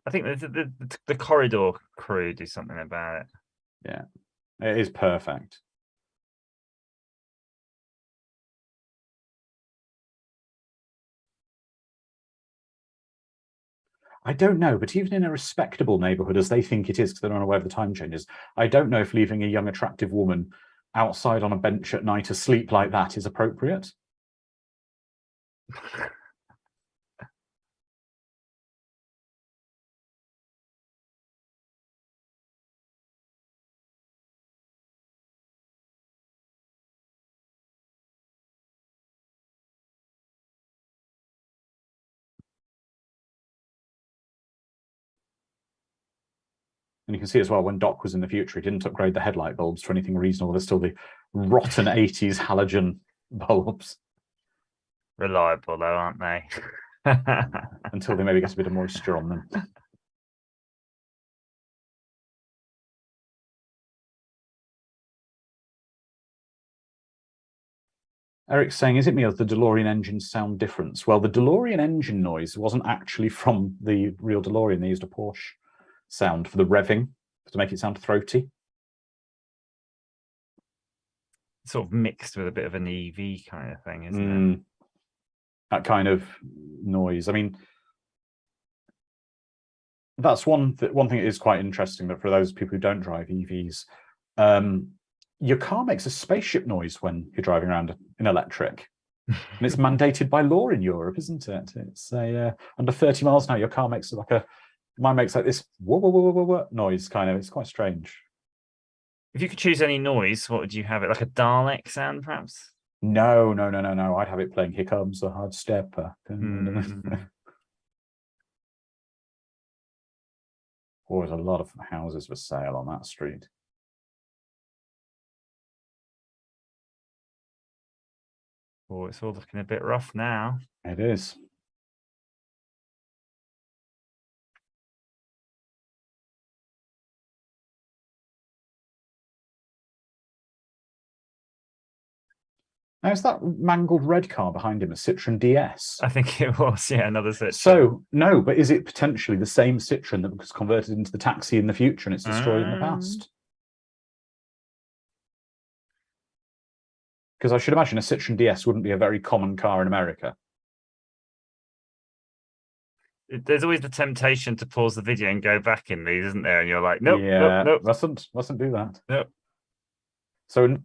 I think the corridor crew do something about it. Yeah, it is perfect. I don't know, but even in a respectable neighborhood, as they think it is, because they're unaware of the time changes, I don't know if leaving a young, attractive woman outside on a bench at night asleep like that is appropriate. And you can see as well, when Doc was in the future, he didn't upgrade the headlight bulbs to anything reasonable. There's still the rotten 80s halogen bulbs. Reliable, though, aren't they? Until they maybe get a bit of moisture on them. Eric's saying, is it me or the DeLorean engine sound different? Well, the DeLorean engine noise wasn't actually from the real DeLorean. They used a Porsche sound for the revving to make it sound throaty. Sort of mixed with a bit of an EV kind of thing, isn't it? That kind of noise. I mean, that's one thing that is quite interesting, that for those people who don't drive EVs, your car makes a spaceship noise when you're driving around in electric. And it's mandated by law in Europe, isn't it? It's under 30 miles an hour, your car makes mine makes like this whoa, whoa, whoa, whoa, whoa noise, kind of. It's quite strange. If you could choose any noise, what would you have it? Like a Dalek sound, perhaps? No. I'd have it playing Here Comes the Hard Stepper. Oh, there's a lot of houses for sale on that street. Oh, it's all looking a bit rough now. It is. Now, is that mangled red car behind him a Citroen DS? I think it was, yeah, another Citroen. So, no, but is it potentially the same Citroen that was converted into the taxi in the future and it's destroyed in the past? Because I should imagine a Citroen DS wouldn't be a very common car in America. There's always the temptation to pause the video and go back in these, isn't there? And you're like, nope, yeah, nope. Mustn't do that. Nope. So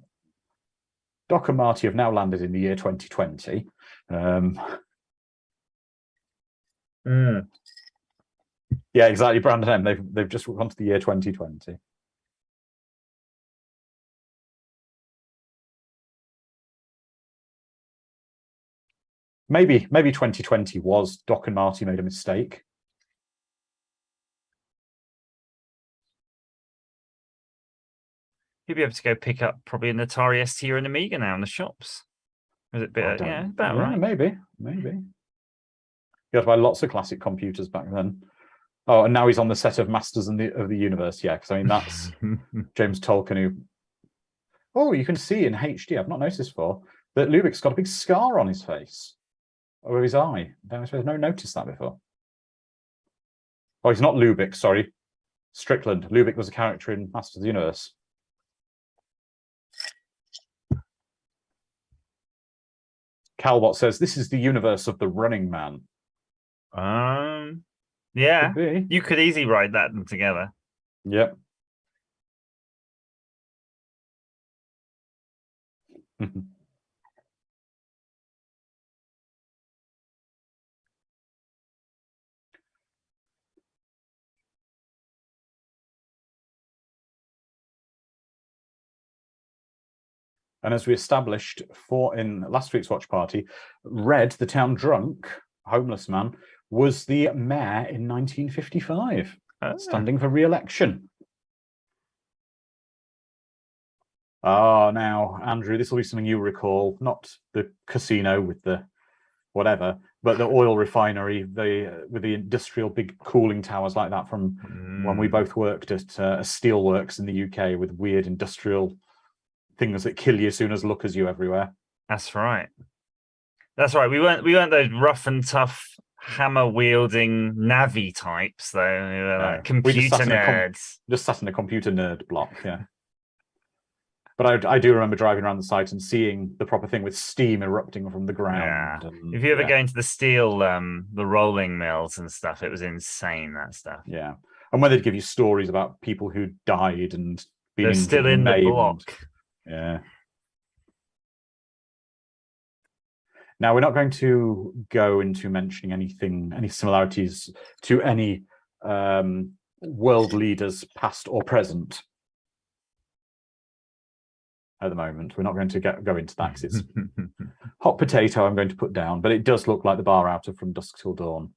Doc and Marty have now landed in the year 2020. Yeah, exactly, Brandon M. They've just gone to the year 2020. Maybe 2020 was Doc and Marty made a mistake. You'll be able to go pick up probably an Atari ST or an Amiga now in the shops. Is it bit? Yeah, about right. Maybe. You had to buy lots of classic computers back then. Oh, and now he's on the set of Masters of the Universe. Yeah, because I mean that's James Tolkien who. Oh, you can see in HD. I've not noticed before that Lubitsch's got a big scar on his face, over his eye. I've never noticed that before. Oh, he's not Lubick. Sorry, Strickland. Lubick was a character in Masters of the Universe. Calbot says this is the universe of the Running Man. Yeah, you could easily write that together. Yep. And as we established in last week's watch party, Red, the town drunk, homeless man, was the mayor in 1955, standing for re-election. Now, Andrew, this will be something you recall, not the casino with the whatever, but the oil refinery, with the industrial big cooling towers like that from when we both worked at a steelworks in the UK with weird industrial things that kill you as soon as look as you everywhere. That's right. That's right. We weren't those rough and tough hammer wielding navvy types though. We were like computer nerds. Just sat in a computer nerd block, yeah. But I do remember driving around the site and seeing the proper thing with steam erupting from the ground. Yeah. If you ever go into the steel, the rolling mills and stuff, it was insane, that stuff. Yeah. And when they'd give you stories about people who died and they're still in the block. Yeah. Now, we're not going to go into mentioning any similarities to any world leaders, past or present. At the moment, we're not going to go into that because it's hot potato I'm going to put down, but it does look like the bar out of From Dusk Till Dawn.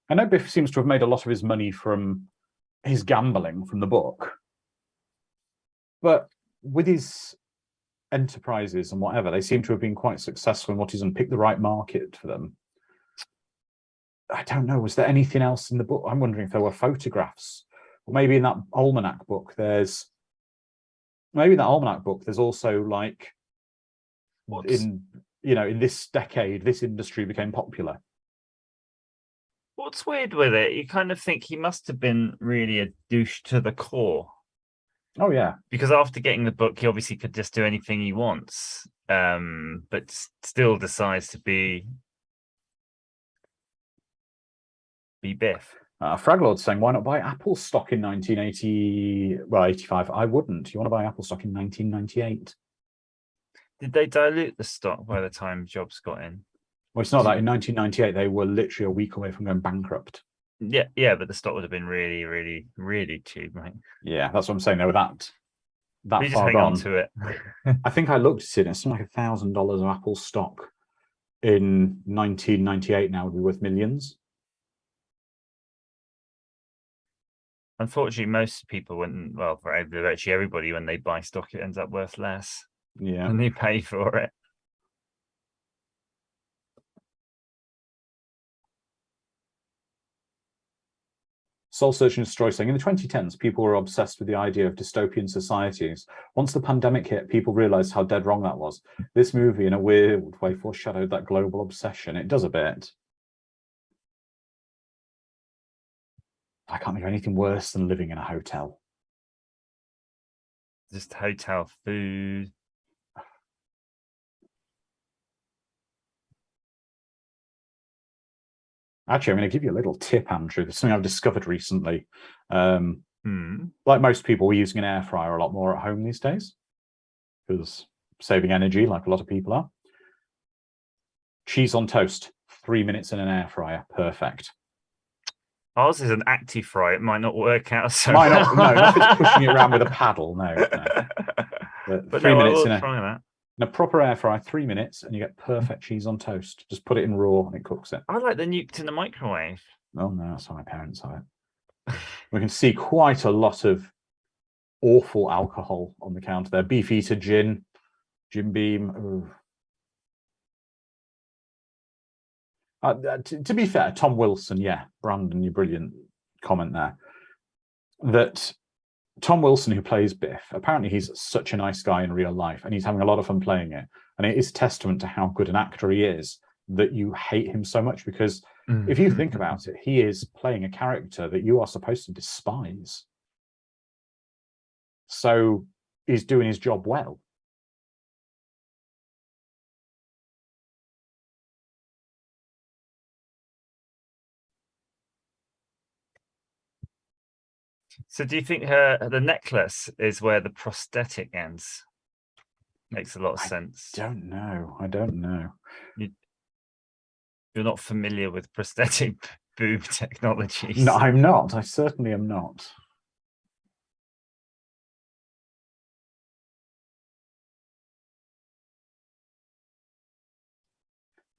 I know Biff seems to have made a lot of his money from his gambling from the book, but with his enterprises and whatever, they seem to have been quite successful in what is and picked the right market for them. I don't know, was there anything else in the book? I'm wondering if there were photographs. Or maybe in that almanac book there's also like in this decade this industry became popular. What's weird with it, you kind of think he must have been really a douche to the core. Oh, yeah. Because after getting the book, he obviously could just do anything he wants, but still decides to be Biff. Fraglord's saying, why not buy Apple stock in 85? I wouldn't. You want to buy Apple stock in 1998? Did they dilute the stock by the time Jobs got in? Well, it's not that. In 1998, they were literally a week away from going bankrupt. Yeah, but the stock would have been really, really, really cheap, right? Yeah, that's what I'm saying. They were that you far just hang gone. on to it. I think I looked at it. It's something like $1,000 of Apple stock in 1998 now would be worth millions. Unfortunately, most people wouldn't. Well, for actually everybody, when they buy stock, it ends up worth less. Yeah, and they pay for it. Soul Search and Destroy saying, in the 2010s, people were obsessed with the idea of dystopian societies. Once the pandemic hit, people realized how dead wrong that was. This movie, in a weird way, foreshadowed that global obsession. It does a bit. I can't think of anything worse than living in a hotel. Just hotel food. Actually, I'm going to give you a little tip, Andrew. There's something I've discovered recently. Like most people, we're using an air fryer a lot more at home these days because saving energy, like a lot of people are. Cheese on toast, 3 minutes in an air fryer. Perfect. Ours is an active fry. It might not work out so Might well. not, no, not if it's pushing it around with a paddle. No. But 3 no, I minutes will in try that. a proper air fryer, 3 minutes, and you get perfect cheese on toast. Just put it in raw and it cooks it. I like the nuked in the microwave. Oh no, that's how my parents have it. We can see quite a lot of awful alcohol on the counter there. Beefeater gin, Jim Beam. To be fair, Tom Wilson, yeah, Brandon, you brilliant comment there. That Tom Wilson, who plays Biff, apparently he's such a nice guy in real life, and he's having a lot of fun playing it. And it is testament to how good an actor he is that you hate him so much, because if you think about it, he is playing a character that you are supposed to despise. So he's doing his job well. So do you think the necklace is where the prosthetic ends? Makes a lot of sense. I don't know. You're not familiar with prosthetic boob technologies. No, I'm not. I certainly am not.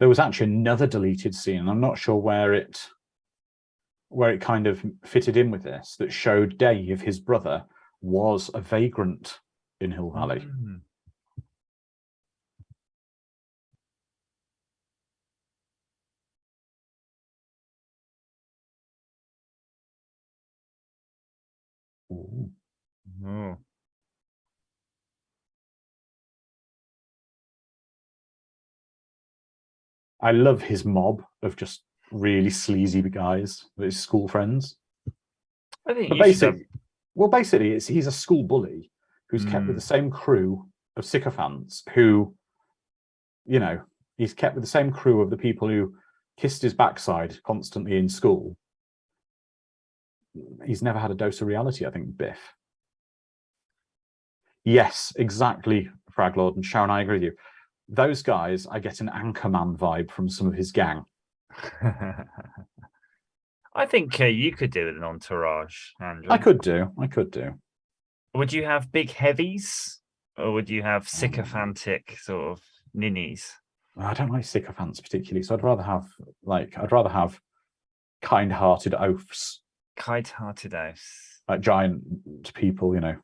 There was actually another deleted scene, and I'm not sure where it kind of fitted in with this, that showed Dave, his brother, was a vagrant in Hill Valley. Ooh. Oh. I love his mob of just really sleazy guys, his school friends. I think But basically, he's a school bully who's kept with the same crew of sycophants who, you know, he's kept with the same crew of the people who kissed his backside constantly in school. He's never had a dose of reality, I think, Biff. Yes, exactly, Fraglord and Sharon, I agree with you. Those guys, I get an Anchorman vibe from some of his gang. I think you could do with an entourage, Andrew. I could do. Would you have big heavies, or would you have sycophantic sort of ninnies? I don't like sycophants particularly, so I'd rather have kind-hearted oafs. Kind-hearted oafs. Like giant people, you know.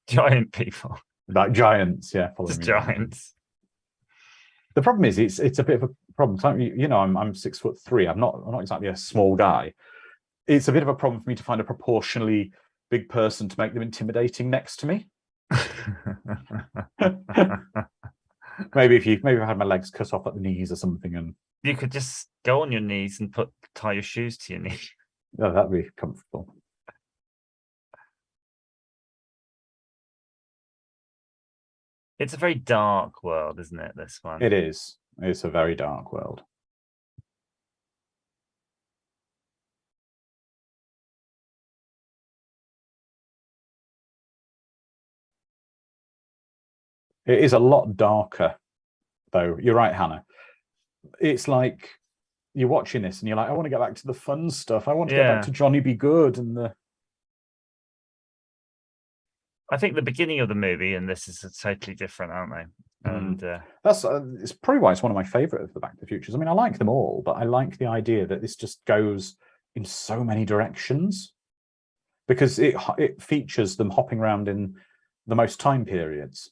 Giant people. Like giants, yeah. Just giants. The problem is, it's a bit of a problem. You know, I'm 6'3". I'm not exactly a small guy. It's a bit of a problem for me to find a proportionally big person to make them intimidating next to me. maybe if I had my legs cut off at the knees or something, and you could just go on your knees and tie your shoes to your knees. Oh, that'd be comfortable. It's a very dark world, isn't it, this one? It is. It's a very dark world. It is a lot darker, though. You're right, Hannah. It's like you're watching this and you're like, I want to get back to the fun stuff. I want to get back to Johnny Be Good and the... I think the beginning of the movie and this is totally different, aren't they? And that's it's probably why it's one of my favorite of the Back to the Futures. I mean, I like them all, but I like the idea that this just goes in so many directions, because it features them hopping around in the most time periods.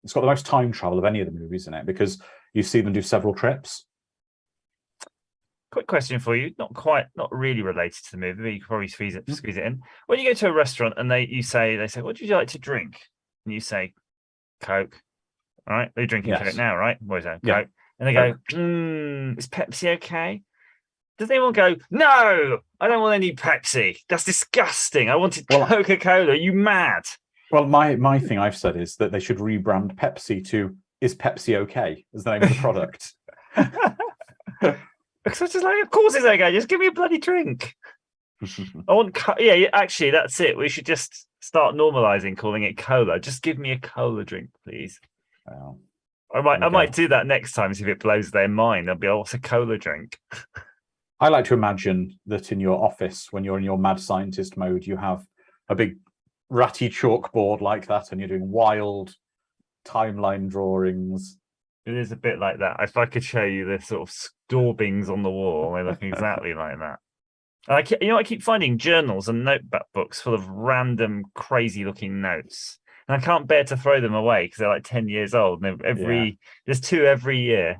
It's got the most time travel of any of the movies in it, because you see them do several trips. Quick question for you, not really related to the movie, but you could probably squeeze it in. When you go to a restaurant and they say, what do you like to drink? And you say, Coke. All right, they're drinking Coke now, right? What is that? Yeah. Coke. And they go, is Pepsi okay? Does anyone go, no, I don't want any Pepsi. That's disgusting. I wanted Coca-Cola. Are you mad? Well, my thing I've said is that they should rebrand Pepsi to "Is Pepsi okay?" as the name of the product. Because it's just like, of course it's okay. Just give me a bloody drink. I want, actually, that's it. We should just start normalizing calling it cola. Just give me a cola drink, please. Well, I might do that next time, see if it blows their mind. They'll be, oh, what's a cola drink? I like to imagine that in your office, when you're in your mad scientist mode, you have a big ratty chalkboard like that, and you're doing wild timeline drawings. It is a bit like that. If I could show you the sort of daubings on the wall, they look exactly like that. I keep finding journals and notebooks full of random, crazy-looking notes, and I can't bear to throw them away because they're like 10 years old. And there's 2 every year.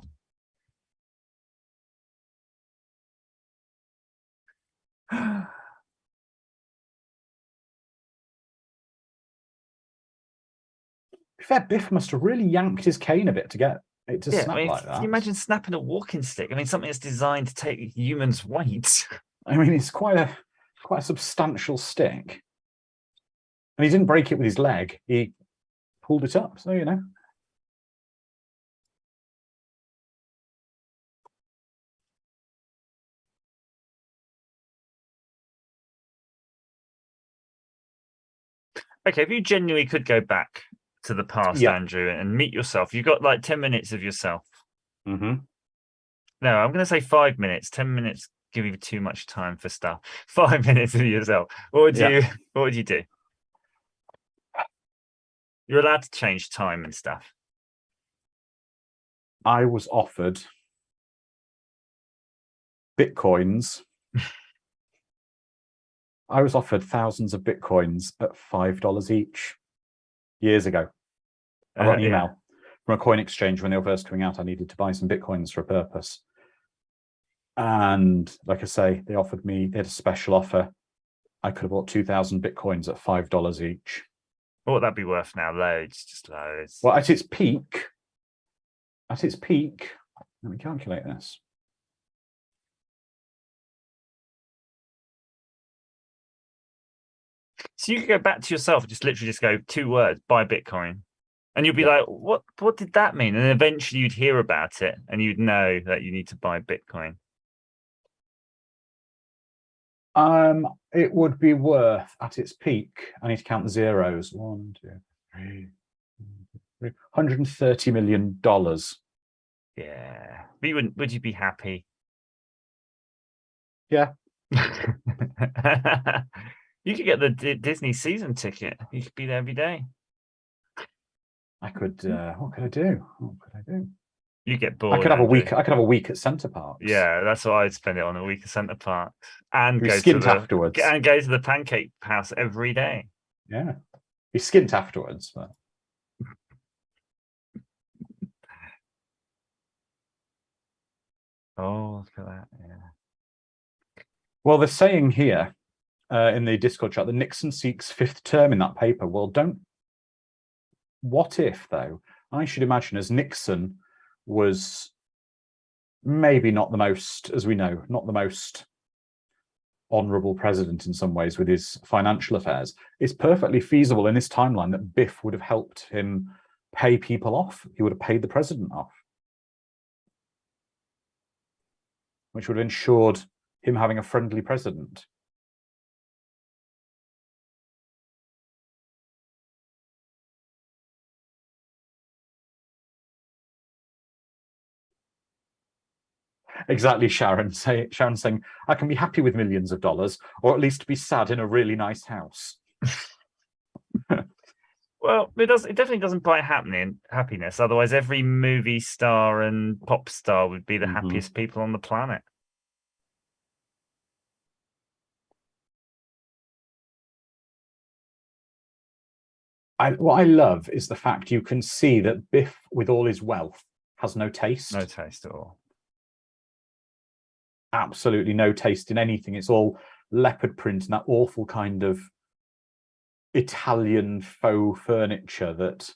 Fair, Biff must have really yanked his cane a bit to get it to snap like that. Can you imagine snapping a walking stick? I mean, something that's designed to take humans' weight. I mean, it's quite a substantial stick. And he didn't break it with his leg. He pulled it up, so you know. Okay, if you genuinely could go back to the past, Andrew, and meet yourself, you've got like 10 minutes of yourself. Mm-hmm. No, I'm going to say 5 minutes. 10 minutes give you too much time for stuff. 5 minutes of yourself. What would you do? You're allowed to change time and stuff. I was offered Bitcoins. I was offered thousands of Bitcoins at $5 each years ago. I got an email from a coin exchange when they were first coming out. I needed to buy some Bitcoins for a purpose. And like I say, they had a special offer. I could have bought 2,000 Bitcoins at $5 each. What would that be worth now? Loads, just loads. Well, at its peak, let me calculate this. So you could go back to yourself and just literally just go 2 words, buy Bitcoin. And you'll be like, what did that mean? And then eventually you'd hear about it and you'd know that you need to buy Bitcoin. It would be worth at its peak. I need to count the zeros. 1, 2, 3, $130 million. Yeah. But would you be happy? Yeah. You could get the Disney season ticket. You could be there every day. I could. What could I do? You get bored. I could have a week. I could have a week at Centre Parks. Yeah, that's what I'd spend it on, a week at Centre Parks, and be skint afterwards. And go to the Pancake House every day. Yeah, be skint afterwards. But... Oh, look at that! Yeah. Well, they're saying here in the Discord chat that Nixon seeks 5th term in that paper. Well, don't. What if though? I should imagine as Nixon was maybe not the most, as we know, not the most honourable president in some ways with his financial affairs. It's perfectly feasible in this timeline that Biff would have helped him pay people off. He would have paid the president off, which would have ensured him having a friendly president. Exactly, Sharon saying, I can be happy with millions of dollars, or at least be sad in a really nice house. Well, it definitely doesn't buy happiness. Otherwise, every movie star and pop star would be the happiest people on the planet. What I love is the fact you can see that Biff, with all his wealth, has no taste. No taste at all. Absolutely no taste in anything. It's all leopard print and that awful kind of Italian faux furniture that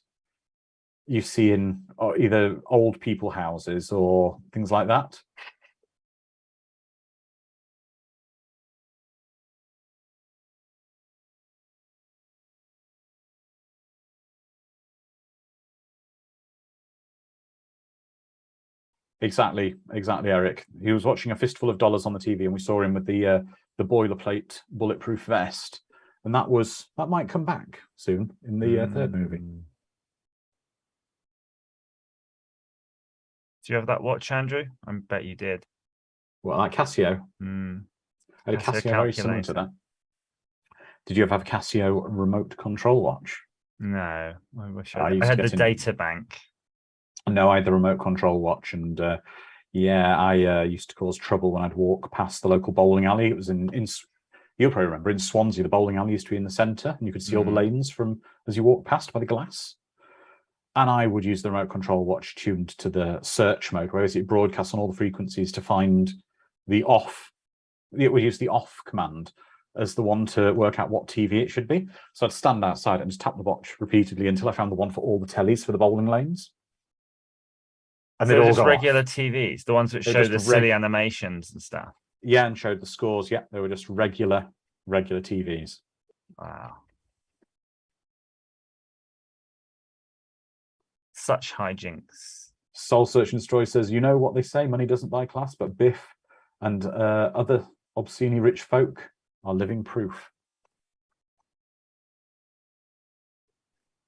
you see in either old people houses or things like that. Exactly, Eric. He was watching A Fistful of Dollars on the TV, and we saw him with the boilerplate bulletproof vest, and that might come back soon in the 3rd movie. Do you have that watch, Andrew? I bet you did. Well, like Casio. Mm. I had a Casio Casio very similar to calculator. that. Did you ever have a Casio remote control watch? No, I wish I I used had to the get in- data bank. No, I had the remote control watch, and yeah, I used to cause trouble when I'd walk past the local bowling alley. It was in you'll probably remember in Swansea, the bowling alley used to be in the centre, and you could see all the lanes from as you walk past by the glass. And I would use the remote control watch tuned to the search mode, whereas it broadcasts on all the frequencies to find the off. It would use the off command as the one to work out what TV it should be. So I'd stand outside and just tap the watch repeatedly until I found the one for all the tellies for the bowling lanes. And So they'd all just go regular off. TVs, the ones that They're show just the silly animations and stuff. Yeah, and showed the scores. Yeah, they were just regular TVs. Wow. Such hijinks. Soul Search and Destroy says, you know what they say, money doesn't buy class, but Biff and other obscenely rich folk are living proof.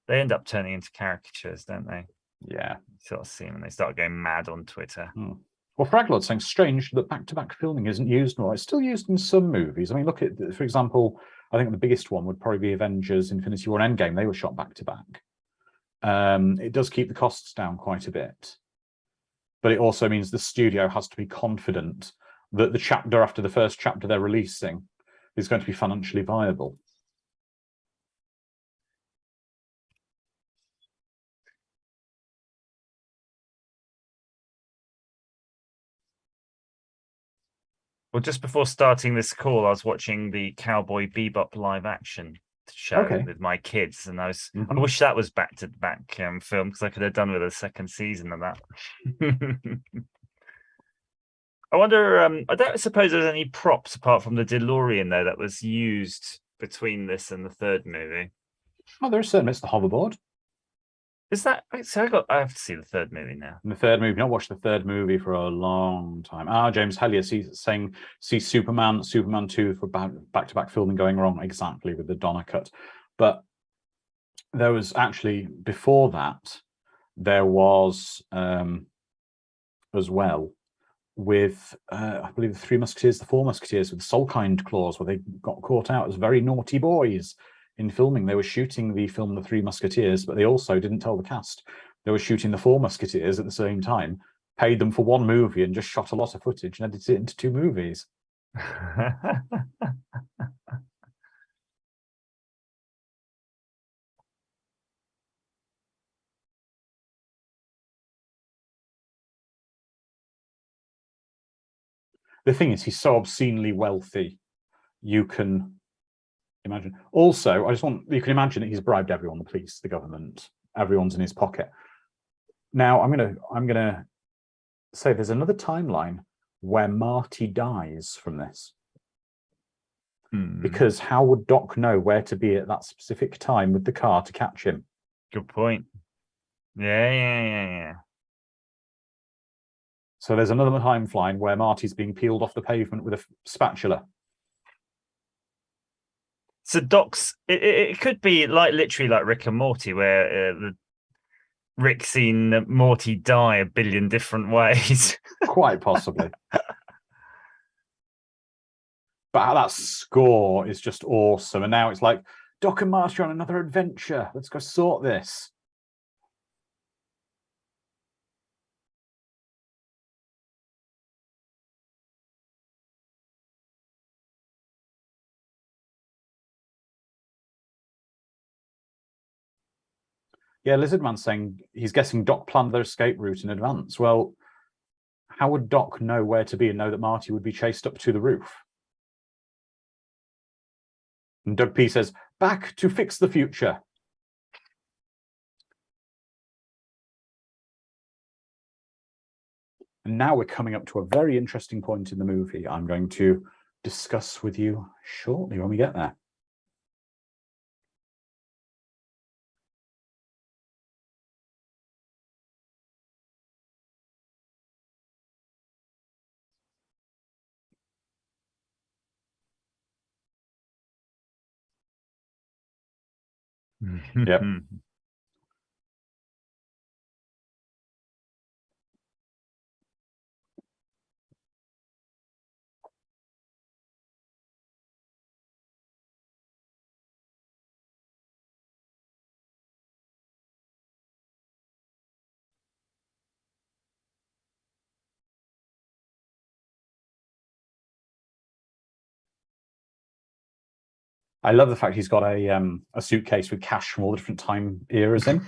They end up turning into caricatures, don't they? Yeah. You sort of see them and they start going mad on Twitter. Well, Fraglord's saying strange that back-to-back filming isn't used more. It's still used in some movies. I mean, look at, for example, I think the biggest one would probably be Avengers, Infinity War, and Endgame. They were shot back-to-back. It does keep the costs down quite a bit. But it also means the studio has to be confident that the chapter after the first chapter they're releasing is going to be financially viable. Just before starting this call, I was watching the Cowboy Bebop live action show with my kids, and I wish that was back-to-back film because I could have done with a second season of that. I wonder. I don't suppose there's any props apart from the DeLorean though that was used between this and the third movie. Oh, there are certain bits. The hoverboard. Is that so? I have to see the third movie now. And the third movie, not watched the third movie for a long time. James Hellier saying see Superman 2 for back-to-back filming going wrong exactly with the Donna cut. But there was actually before that, there was as well with I believe the Three Musketeers, the Four Musketeers with the Soulkind clause, where they got caught out as very naughty boys in filming. They were shooting the film The Three Musketeers, but they also didn't tell the cast they were shooting The Four Musketeers at the same time, paid them for one movie and just shot a lot of footage and edited it into 2 movies. The thing is, he's so obscenely wealthy, you can imagine. Also, you can imagine that he's bribed everyone, the police, the government, everyone's in his pocket. Now, I'm gonna say there's another timeline where Marty dies from this. Because how would Doc know where to be at that specific time with the car to catch him? Good point. Yeah. So there's another timeline where Marty's being peeled off the pavement with a spatula. So Doc's, it could be like literally like Rick and Morty, where Rick's seen Morty die a billion different ways. Quite possibly. But that score is just awesome. And now it's like, Doc and Marty are on another adventure. Let's go sort this. Yeah, Lizardman's saying he's guessing Doc planned their escape route in advance. Well, how would Doc know where to be and know that Marty would be chased up to the roof? And Doug P says, back to fix the future. And now we're coming up to a very interesting point in the movie I'm going to discuss with you shortly when we get there. Yep. I love the fact he's got a suitcase with cash from all the different time eras in.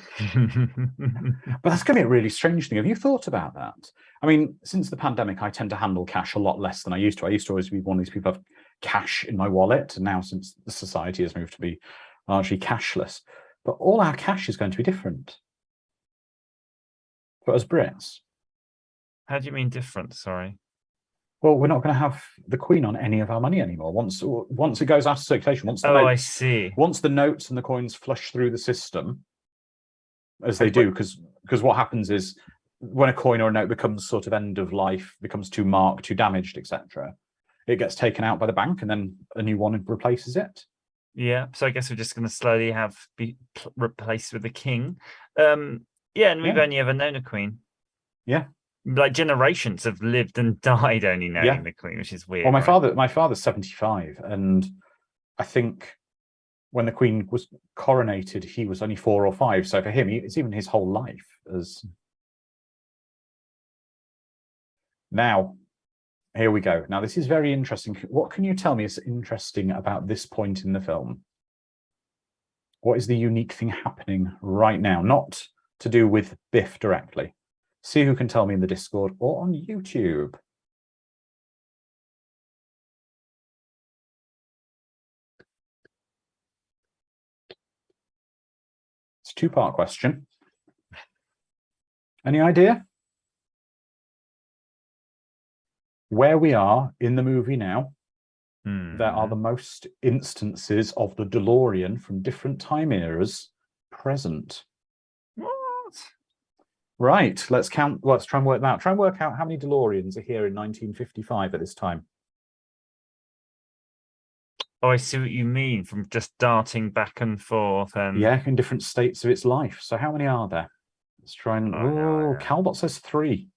But that's going to be a really strange thing. Have you thought about that? I mean, since the pandemic, I tend to handle cash a lot less than I used to. I used to always be one of these people who have cash in my wallet. And now, since the society has moved to be largely cashless, but all our cash is going to be different for us Brits. How do you mean different? Sorry. Well, we're not going to have the Queen on any of our money anymore. Once it goes out of circulation, once the I notes, see. once the notes and the coins flush through the system, as they do, because what happens is when a coin or a note becomes sort of end of life, becomes too marked, too damaged, etc., it gets taken out by the bank, and then a new one replaces it. Yeah, so I guess we're just going to slowly be replaced with the king. Yeah, and we've only ever known a queen. Yeah. Like generations have lived and died only knowing the queen, which is weird. Well, my father's 75, and I think when the queen was coronated, he was only 4 or 5. So for him, it's even his whole life. Now, here we go. Now, this is very interesting. What can you tell me is interesting about this point in the film? What is the unique thing happening right now? Not to do with Biff directly. See who can tell me in the Discord or on YouTube. It's a 2-part question. Any idea? Where we are in the movie now, there are the most instances of the DeLorean from different time eras present. What? Right, let's try and work that out. Try and work out how many DeLoreans are here in 1955 at this time. Oh, I see what you mean, from just darting back and forth. And yeah, in different states of its life. So how many are there? Let's try and... Calbot says 3.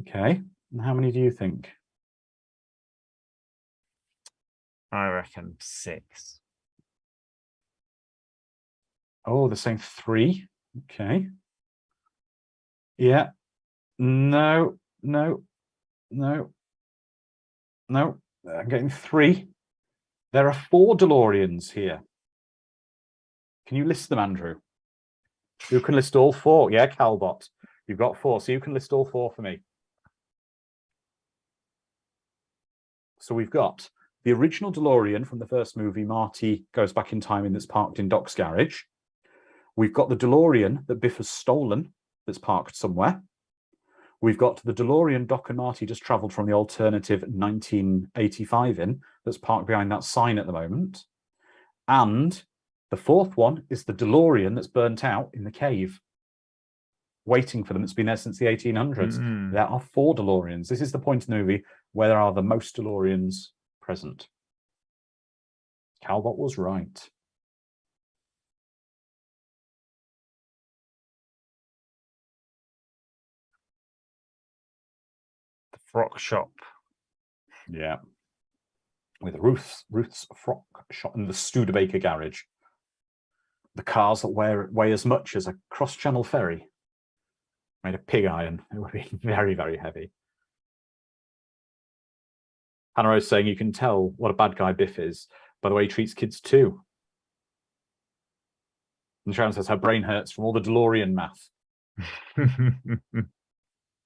Okay, and how many do you think? I reckon 6. Oh, they're saying 3. Okay. Yeah. No. I'm getting 3. There are 4 DeLoreans here. Can you list them, Andrew? Who can list all 4? Yeah, Calbot. You've got 4, so you can list all 4 for me. So we've got the original DeLorean from the first movie, Marty Goes Back in Time, and that's parked in Doc's garage. We've got the DeLorean that Biff has stolen that's parked somewhere. We've got the DeLorean Doc and Marty just travelled from the alternative 1985 in that's parked behind that sign at the moment. And the 4th one is the DeLorean that's burnt out in the cave, waiting for them. It's been there since the 1800s. There are 4 DeLoreans. This is the point in the movie where there are the most DeLoreans present. Calbot was right. The frock shop. Yeah. With Ruth's frock shop and the Studebaker garage. The cars that weigh as much as a cross-channel ferry. Made of pig iron. It would be very, very heavy. Hannah Rose saying you can tell what a bad guy Biff is by the way he treats kids too. And Sharon says her brain hurts from all the DeLorean math.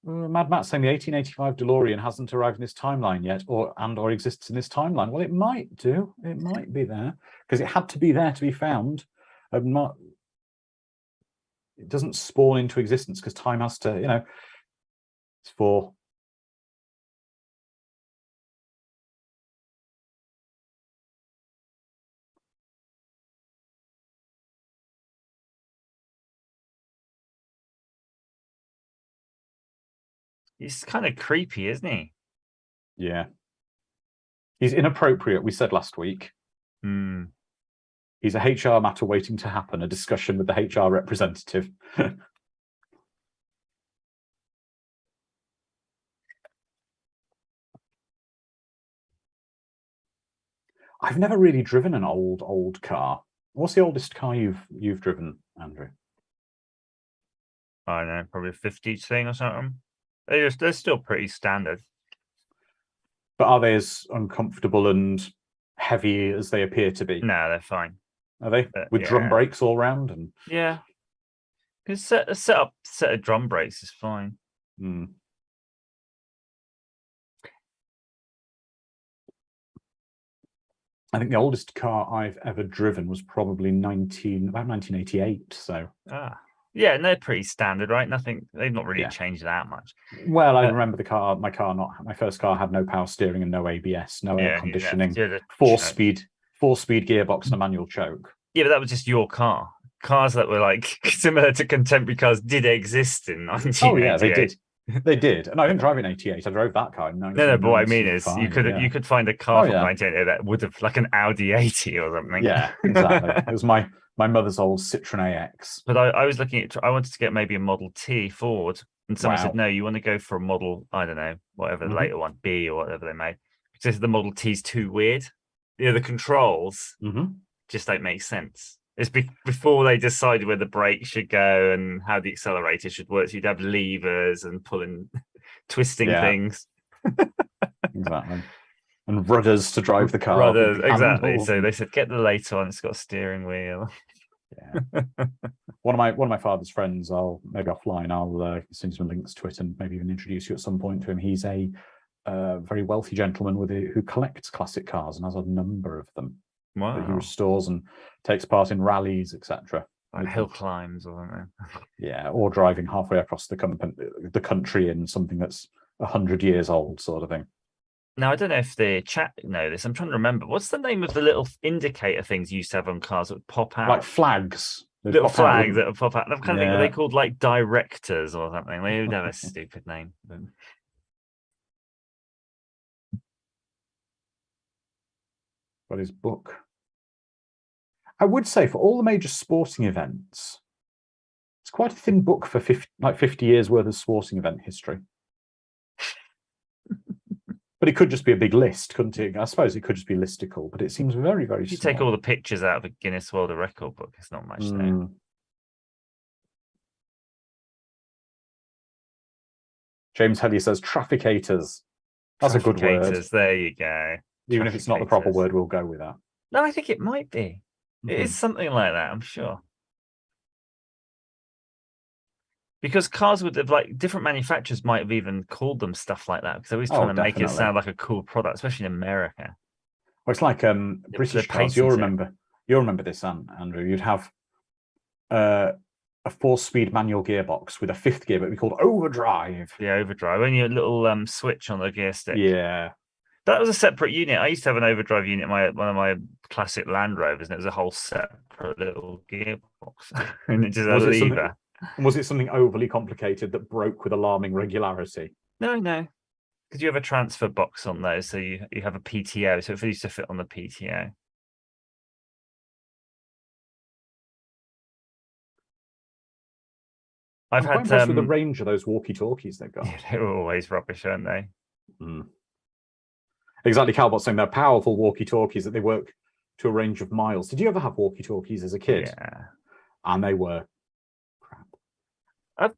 Mad Matt saying the 1885 DeLorean hasn't arrived in this timeline yet, or exists in this timeline. Well, it might do. It might be there because it had to be there to be found. It doesn't spawn into existence because time has to, it's for. He's kind of creepy, isn't he? Yeah. He's inappropriate, we said last week. He's a HR matter waiting to happen, a discussion with the HR representative. I've never really driven an old car. What's the oldest car you've driven, Andrew? I don't know, probably a 50s thing or something. They're still pretty standard. But are they as uncomfortable and heavy as they appear to be. No, they're fine. Are they? With drum yeah. brakes all round and Yeah. Because a set of drum brakes is fine. I think the oldest car I've ever driven was probably about 1988. So yeah, they're pretty standard, right? Nothing. They've not really changed that much. Well, I remember my first car had no power steering and no ABS, no air conditioning, four-speed gearbox and a manual choke. Yeah, but that was just your car. Cars that were like similar to contemporary cars did exist in 1988. Oh yeah, they did. They did, and I didn't drive in '88. I drove that car in 1995. No, but what I mean is, you could find a car from 1988 that would have like an Audi 80 or something. Yeah, exactly. It was my mother's old Citroen AX. But I was looking at. I wanted to get maybe a Model T Ford, and someone said, "No, you want to go for a model. I don't know, whatever the later one, B or whatever they made." Because the Model T's too weird. The controls just don't make sense. It's before they decided where the brake should go and how the accelerator should work. So you'd have levers and pulling, twisting things. Exactly. And rudders to drive the car. Rudders, exactly. So they said, get the later one. It's got a steering wheel. Yeah. One of my father's friends, maybe offline, I'll send you some links to it and maybe even introduce you at some point to him. He's a very wealthy gentleman who collects classic cars and has a number of them. Wow. That he restores and takes part in rallies, etc. Like hill climbs or something. Yeah, or driving halfway across the country in something that's 100 years old, sort of thing. Now, I don't know if the chat know this. I'm trying to remember. What's the name of the little indicator things you used to have on cars that would pop out? Like flags. Little flags that would pop out. I'm kind of thinking, are they called like directors or something? They would have a stupid name. Got his book. I would say for all the major sporting events, it's quite a thin book for 50 years worth of sporting event history. But it could just be a big list, couldn't it? I suppose it could just be listicle, but it seems very, very If you small. take all the pictures out of a Guinness World Record book, it's not much there. James Headley says trafficators. That's a good word. There you go. Even if it's not the proper word, we'll go with that. No, I think it might be. It is something like that, I'm sure. Because cars would have, like, different manufacturers might have even called them stuff like that because they're always trying to make it sound like a cool product, especially in America. Well, it's like British cars. You'll remember this, Andrew. You'd have a 4-speed manual gearbox with a 5th gear, but it'd be called overdrive. Yeah, overdrive. Only a little switch on the gear stick. Yeah. That was a separate unit. I used to have an overdrive unit in one of my classic Land Rovers, and it was a whole separate little gearbox. And it just had a lever. Was it something overly complicated that broke with alarming regularity? No. Because you have a transfer box on those, so you have a PTO, so it used to fit on the PTO. I'm quite impressed with the range of those walkie-talkies they've got. Yeah, they were always rubbish, aren't they? Exactly, Calbot's saying they're powerful walkie-talkies that they work to a range of miles. Did you ever have walkie-talkies as a kid? Yeah. And they were crap.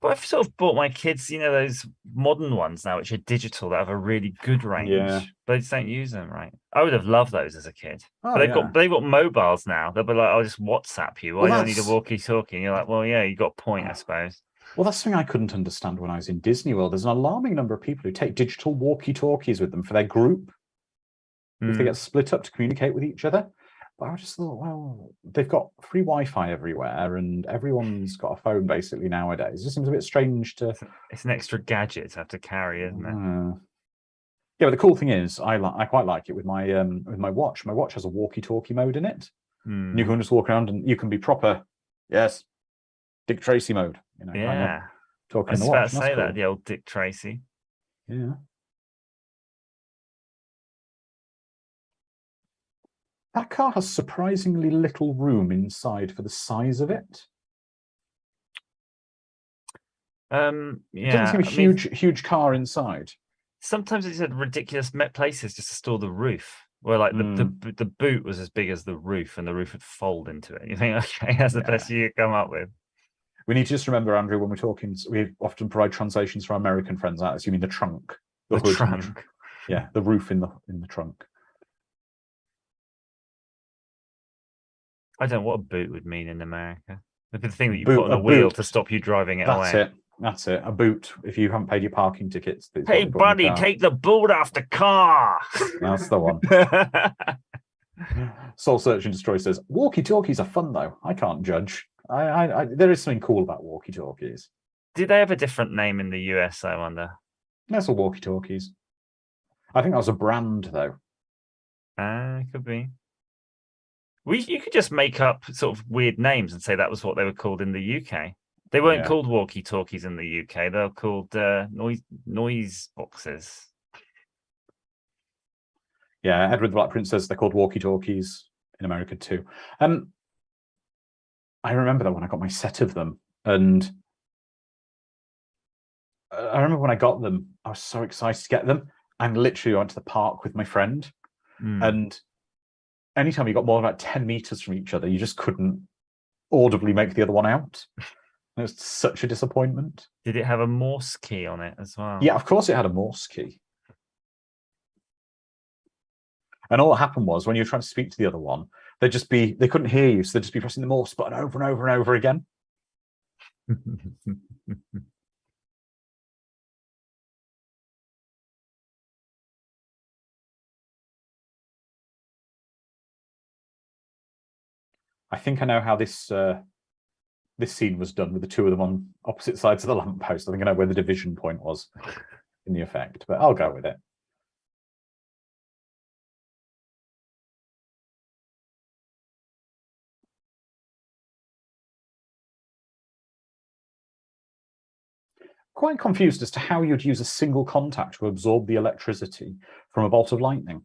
I've sort of bought my kids, those modern ones now, which are digital, that have a really good range. Yeah. But they just don't use them, right? I would have loved those as a kid. Oh, but they've got mobiles now. They'll be like, I'll just WhatsApp you. Why do I need a walkie-talkie? And you're like, well, yeah, you got a point, I suppose. Well, that's something I couldn't understand when I was in Disney World. There's an alarming number of people who take digital walkie-talkies with them for their group. If they get split up to communicate with each other. But I just thought, well, they've got free Wi-Fi everywhere and everyone's got a phone basically nowadays. It just seems a bit strange to... It's an extra gadget to have to carry, isn't it? Yeah, but the cool thing is, I quite like it with my watch. My watch has a walkie-talkie mode in it. And you can just walk around and you can be proper, yes, Dick Tracy mode. Yeah. Talking I was in the about watch. to say that, the old Dick Tracy. Yeah. That car has surprisingly little room inside for the size of it. It doesn't seem a huge car inside. Sometimes it's had ridiculous places just to store the roof, where like the boot was as big as the roof, and the roof would fold into it. You think, okay, that's the best you come up with. We need to just remember, Andrew, when we're talking, we often provide translations for our American friends out. You mean the trunk, the trunk? Yeah, the roof in the trunk. I don't know what a boot would mean in America. The thing that you Boot- put on a a wheel boot. to stop you driving it That's away. it. That's it. A boot. If you haven't paid your parking tickets, it's what Hey, they put in the buddy, car. take the boot off the car. That's the one. Soul Search and Destroy says, walkie-talkies are fun, though. I can't judge. There is something cool about walkie-talkies. Do they have a different name in the US, I wonder? That's all walkie-talkies. I think that was a brand, though. Could be. You could just make up sort of weird names and say that was what they were called in the UK. They weren't called walkie-talkies in the UK. They were called noise boxes. Yeah, Edward the Black Prince says they're called walkie-talkies in America too. I remember that when I got my set of them, and I remember when I got them, I was so excited to get them, and literally went to the park with my friend, and anytime you got more than about 10 meters from each other, you just couldn't audibly make the other one out. It was such a disappointment. Did it have a Morse key on it as well? Yeah, of course it had a Morse key. And all that happened was when you were trying to speak to the other one, they couldn't hear you, so they'd just be pressing the Morse button over and over and over again. I think I know how this scene was done with the two of them on opposite sides of the lamppost. I think I know where the division point was in the effect, but I'll go with it. Quite confused as to how you'd use a single contact to absorb the electricity from a bolt of lightning.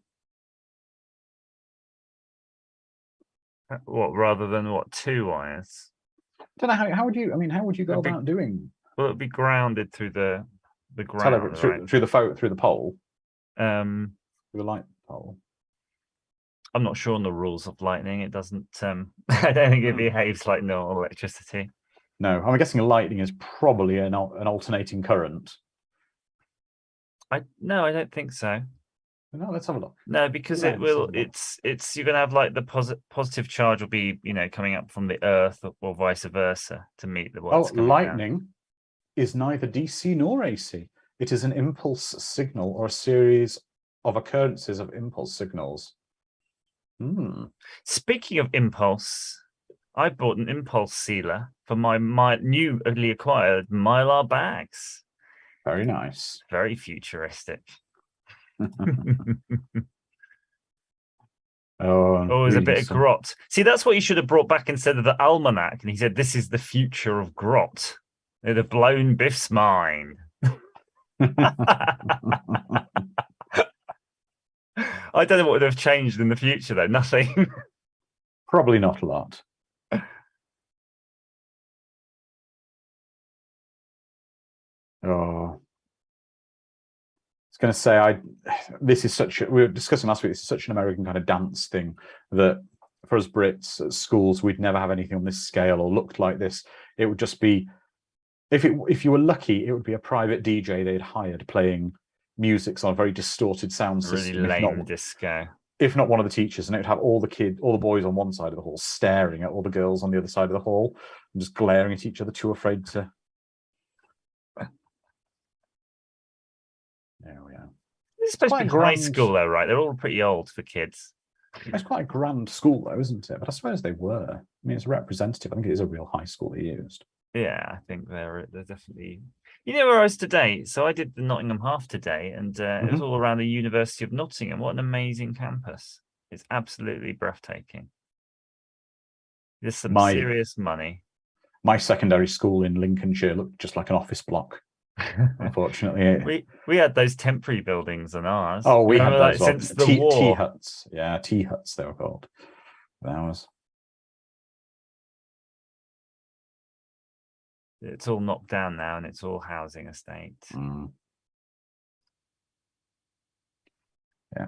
What, rather than what, two wires? I don't know how would you. I mean, how would you go about doing? Well, it'd be grounded through the ground, right? through the pole. Through the light pole. I'm not sure on the rules of lightning. It doesn't. I don't think it behaves like normal electricity. No, I'm guessing lightning is probably an alternating current. No, I don't think so. No, let's have a look. No, because it will. It's you're gonna have like the positive charge will be coming up from the Earth or vice versa to meet the lightning is neither DC nor AC. It is an impulse signal or a series of occurrences of impulse signals. Speaking of impulse, I bought an impulse sealer for my newly acquired Mylar bags. Very nice. Very futuristic. There's a bit of grot. See, that's what you should have brought back instead of the almanac. And he said, "This is the future of grot." They'd have blown Biff's mind. I don't know what would have changed in the future, though. Nothing. Probably not a lot. Oh, I was going to say, this is such. We were discussing last week. This is such an American kind of dance thing that for us Brits at schools, we'd never have anything on this scale or looked like this. It would just be, if you were lucky, it would be a private DJ they'd hired playing music on a very distorted sound system. Really lame disco. If not one of the teachers, and it would have all the boys on one side of the hall staring at all the girls on the other side of the hall and just glaring at each other, too afraid to. There we are. It's supposed to be high school, though, right? They're all pretty old for kids. It's quite a grand school, though, isn't it? But I suppose they were. I mean, it's representative. I think it is a real high school they used. Yeah, I think they're definitely. You know where I was today? So I did the Nottingham Half today, and it was all around the University of Nottingham. What an amazing campus! It's absolutely breathtaking. There's some serious money. My secondary school in Lincolnshire looked just like an office block. Unfortunately, we had those temporary buildings on ours. Oh, we had those since the war. Tea huts. Yeah, tea huts they were called. Ours. It's all knocked down now, and it's all housing estate. Yeah.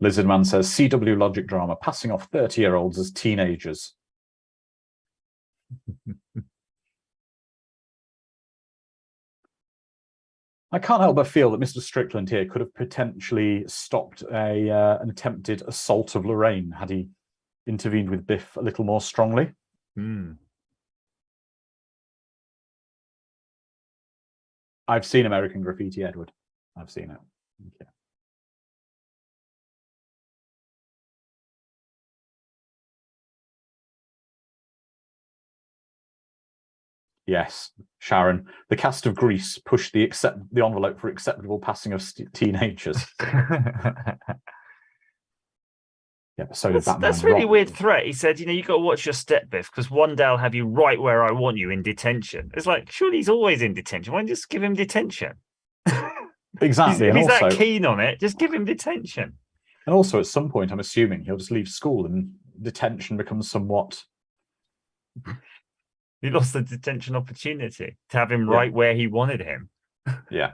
Lizardman says CW logic drama passing off 30-year-olds as teenagers. I can't help but feel that Mr. Strickland here could have potentially stopped an attempted assault of Lorraine had he intervened with Biff a little more strongly. I've seen American Graffiti, Edward. I've seen it. Okay. Yes, Sharon. The cast of Grease pushed the envelope for acceptable passing of teenagers. Yeah, but so did Batman. That's really weird threat. He said, you got to watch your step, Biff, because one day I'll have you right where I want you in detention. It's like, surely he's always in detention. Why don't you just give him detention? Exactly. If he's that keen on it, just give him detention. And also, at some point, I'm assuming he'll just leave school and detention becomes somewhat... He lost the detention opportunity to have him right where he wanted him. Yeah.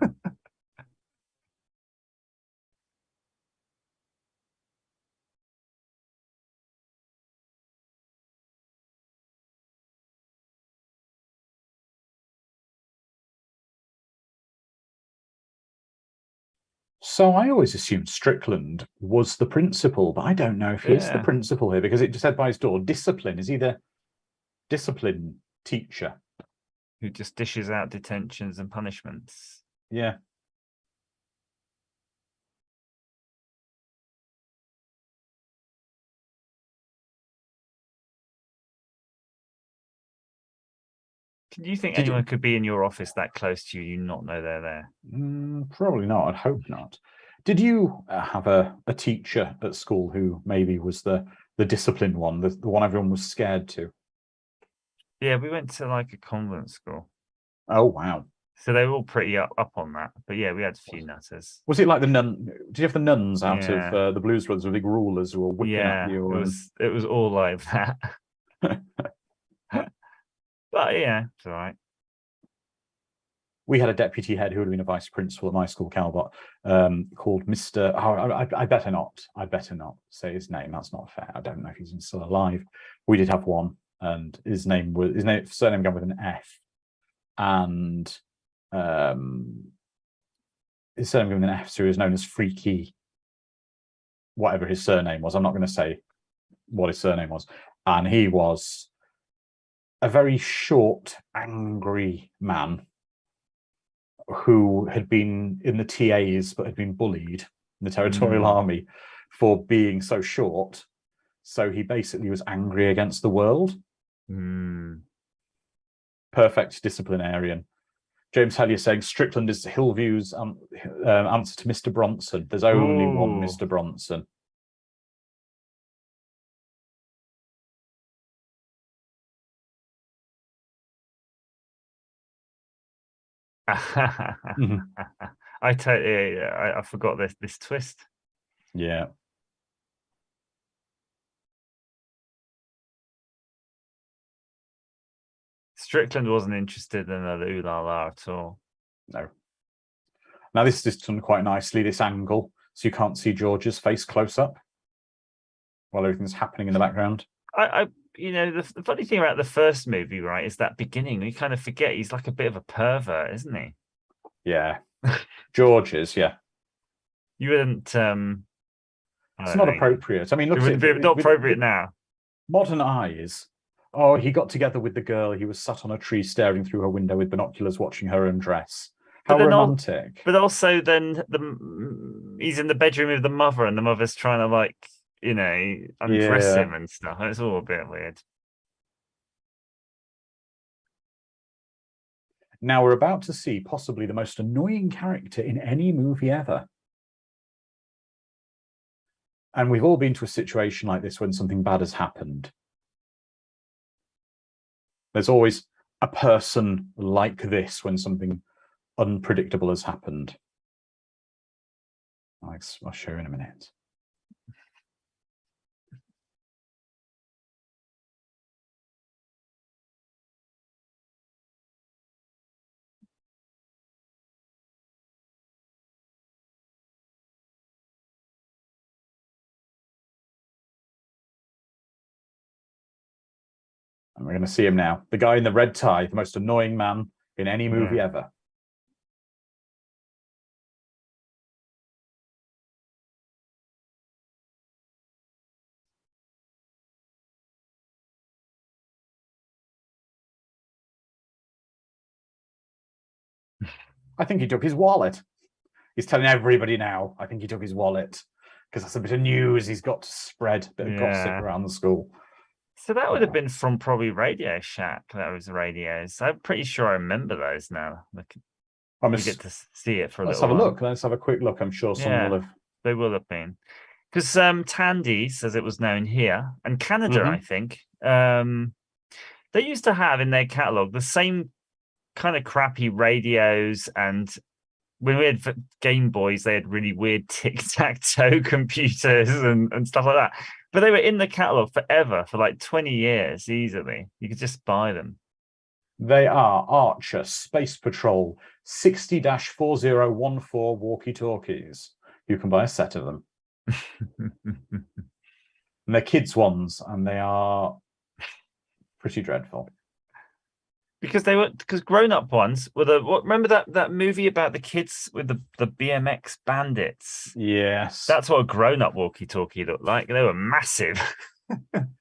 So I always assumed Strickland was the principal, but I don't know if he is the principal here, because it just said by his door, discipline. Is he the discipline teacher? Who just dishes out detentions and punishments. Yeah. Do you think anyone could be in your office that close to you not know they're there? Probably not. I'd hope not. Did you have a teacher at school who maybe was the disciplined one, the one everyone was scared to? Yeah, we went to like a convent school. Oh, wow. So they were all pretty up on that. But yeah, we had a few nutters. Was it like the nun? Did you have the nuns out of the Blues Brothers with big rulers who were whipping at you? It was all like that. But yeah, it's all right. We had a deputy head who would have been a vice principal at my school, Calbot, called Mr. Oh, I better not. I better not say his name. That's not fair. I don't know if he's still alive. We did have one, and his surname began with an F, and his surname began with an F, so he was known as Freaky. Whatever his surname was, I'm not going to say what his surname was, and he was a very short, angry man who had been in the TAs but had been bullied in the Territorial Army for being so short. So he basically was angry against the world. Perfect disciplinarian. James Hellier saying Strickland is Hillview's answer to Mr. Bronson. There's only one Mr. Bronson. I forgot this twist. Yeah. Strickland wasn't interested in the ooh la la at all. No. Now this is done quite nicely, this angle, so you can't see George's face close up while everything's happening in the background. The funny thing about the first movie, right, is that beginning. You kind of forget he's like a bit of a pervert, isn't he? Yeah. George is, yeah. You wouldn't. It's not appropriate. I mean, look, it would be not appropriate now. Modern eyes. Oh, he got together with the girl. He was sat on a tree staring through her window with binoculars watching her undress. How romantic. But also then he's in the bedroom with the mother and the mother's trying to undress him and stuff. It's all a bit weird. Now we're about to see possibly the most annoying character in any movie ever. And we've all been to a situation like this when something bad has happened. There's always a person like this when something unpredictable has happened. I'll show you in a minute. And we're going to see him now. The guy in the red tie, the most annoying man in any movie ever. I think he took his wallet. He's telling everybody now. I think he took his wallet because that's a bit of news he's got to spread, a bit of gossip around the school. So that would have been from probably Radio Shack. That was radios. I'm pretty sure I remember those now. We get to see it for a little while. Let's have a look. Let's have a quick look. I'm sure someone will have. They will have been. Because Tandy's, as it was known here, and Canada, I think, they used to have in their catalogue the same kind of crappy radios, and when we had Game Boys, they had really weird tic-tac-toe computers and stuff like that. But they were in the catalogue forever, for like 20 years, easily. You could just buy them. They are Archer Space Patrol 60-4014 walkie-talkies. You can buy a set of them. And they're kids' ones, and they are pretty dreadful. Because grown-up ones were remember that movie about the kids with the BMX bandits? Yes. That's what a grown-up walkie-talkie looked like. They were massive.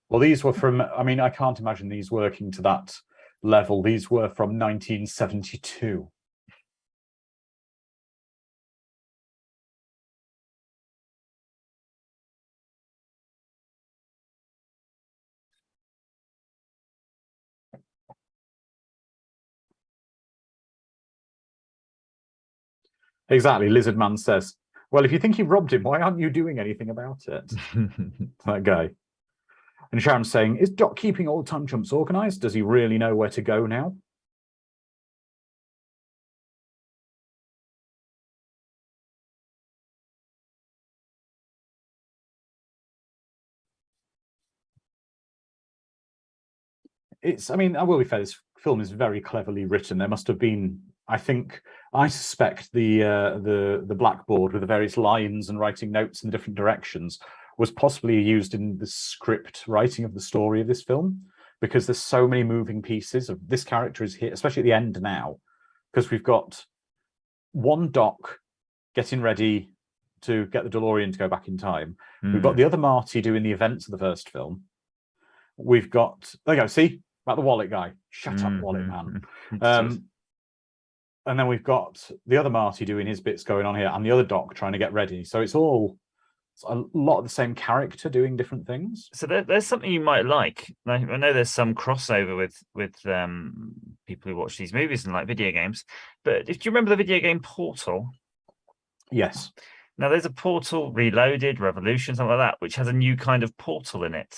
Well, these were from, I can't imagine these working to that level. These were from 1972. Exactly. Lizard Man says, well, if you think he robbed him, why aren't you doing anything about it? That guy. And Sharon's saying, is Doc keeping all time jumps organized? Does he really know where to go now? I will be fair, this film is very cleverly written. There must have been, I suspect the blackboard with the various lines and writing notes in different directions was possibly used in the script writing of the story of this film, because there's so many moving pieces. Of this character is here, especially at the end now, because we've got one Doc getting ready to get the DeLorean to go back in time. We've got the other Marty doing the events of the first film. We've got, there you go, see? About the wallet guy. Shut up, wallet man. And then we've got the other Marty doing his bits going on here, and the other Doc trying to get ready. So it's a lot of the same character doing different things. So there's something you might like. I know there's some crossover with people who watch these movies and like video games. But do you remember the video game Portal? Yes. Now there's a Portal Reloaded, Revolution, something like that, which has a new kind of portal in it,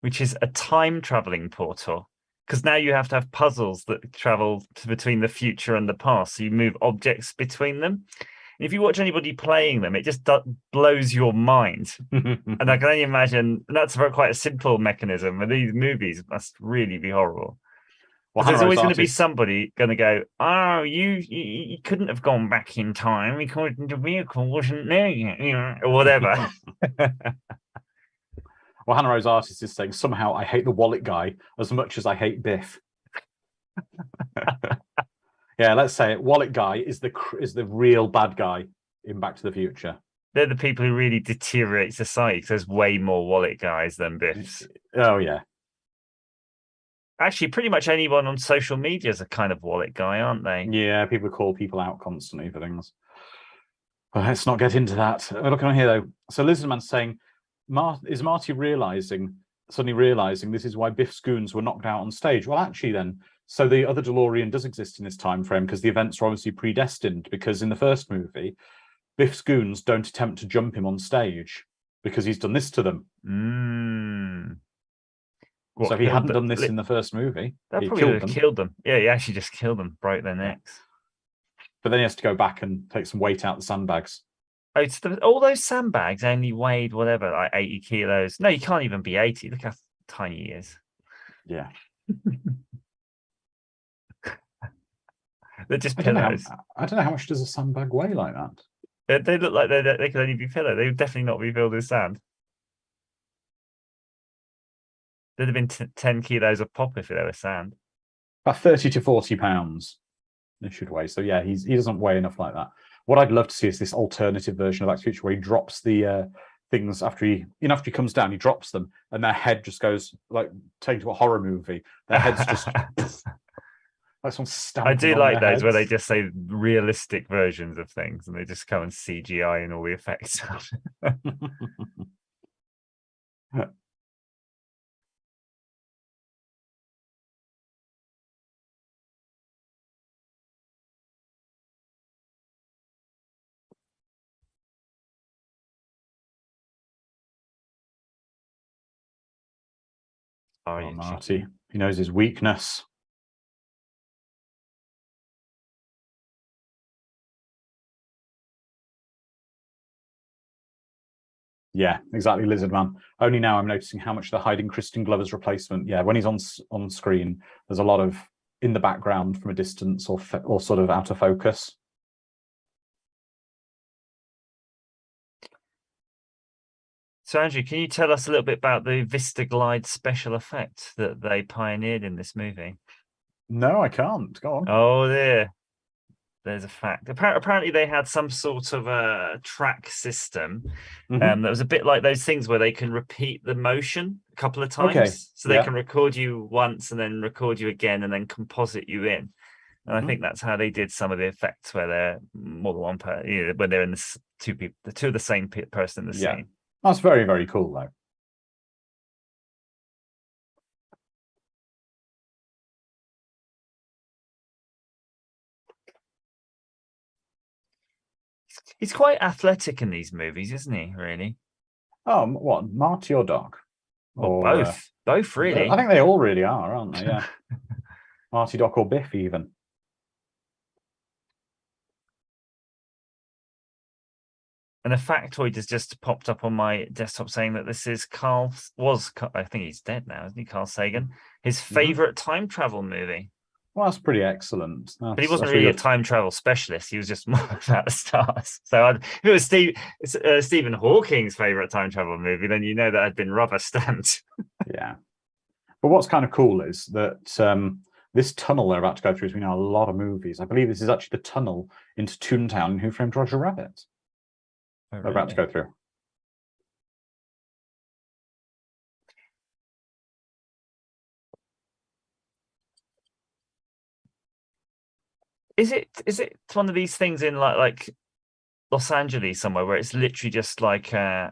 which is a time traveling portal. Because now you have to have puzzles that travel between the future and the past. So you move objects between them. And if you watch anybody playing them, it just blows your mind. And I can only imagine that's quite a simple mechanism. And these movies must really be horrible. Well, there's always going to be somebody going to go, oh, you couldn't have gone back in time because the vehicle wasn't there yet, or whatever. Well, Hannah Rose Artist is saying, somehow I hate the wallet guy as much as I hate Biff. Yeah, let's say it. Wallet guy is the real bad guy in Back to the Future. They're the people who really deteriorate society, because there's way more wallet guys than Biffs. Oh, yeah. Actually, pretty much anyone on social media is a kind of wallet guy, aren't they? Yeah, people call people out constantly for things. Well, let's not get into that. Looking on here, though. So Lizardman's saying, is Marty suddenly realizing this is why Biff's goons were knocked out on stage? Well, actually, then, so the other DeLorean does exist in this time frame, because the events are obviously predestined, because in the first movie, Biff's goons don't attempt to jump him on stage because he's done this to them. So if he hadn't done this in the first movie, he probably killed them. Yeah, he actually just killed them, broke their necks. But then he has to go back and take some weight out the sandbags. Oh, all those sandbags only weighed whatever, like 80 kilos. No, you can't even be 80. Look how tiny he is. Yeah. They're just pillows. I don't know how much does a sandbag weigh like that. They look like they could only be pillow. They would definitely not be filled with sand. There'd have been 10 kilos of pop if there was sand. About 30 to 40 pounds it should weigh. So yeah, he doesn't weigh enough like that. What I'd love to see is this alternative version of Back to the Future where he drops the things after he comes down, he drops them, and their head just goes like taken to a horror movie. Their heads just Like someone I stamping do on like their those where they heads. just say realistic versions of things and they just come and CGI and all the effects. Oh, Marty. He knows his weakness. Yeah, exactly, Lizard Man. Only now I'm noticing how much they're hiding Kristen Glover's replacement. Yeah, when he's on screen, there's a lot of in the background from a distance or sort of out of focus. So, Andrew, can you tell us a little bit about the Vista Glide special effect that they pioneered in this movie? No, I can't. Go on. Oh, there's a fact. Apparently, they had some sort of a track system that was a bit like those things where they can repeat the motion a couple of times. Okay. So they can record you once and then record you again and then composite you in. And I think that's how they did some of the effects where they're more than one person, when they're in the two of the same person in the scene. That's very, very cool, though. He's quite athletic in these movies, isn't he? Really? Oh, what, Marty or Doc? Or both. Both, really. I think they all really are, aren't they? Yeah. Marty, Doc, or Biff, even. And a factoid has just popped up on my desktop saying that this is I think he's dead now, isn't he? Carl Sagan, his favorite time travel movie. Well, that's pretty excellent. But he wasn't really a time travel specialist. He was just more about the stars. So if it was Stephen Hawking's favorite time travel movie, then you know that had been rubber stamped. Yeah. But what's kind of cool is that this tunnel they're about to go through has been in a lot of movies. I believe this is actually the tunnel into Toontown in Who Framed Roger Rabbit. Oh, they're about to go through. Is it one of these things in like Los Angeles somewhere where it's literally just like a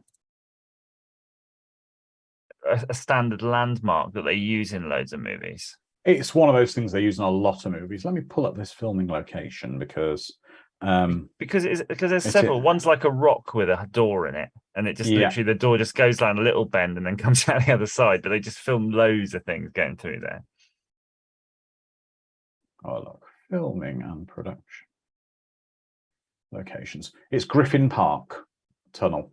standard landmark that they use in loads of movies? It's one of those things they use in a lot of movies. Let me pull up this filming location because there's several. One's like a rock with a door in it, and it just literally the door just goes down a little bend and then comes out the other side. But they just film loads of things going through there. Oh look, filming and production locations. It's Griffin Park Tunnel.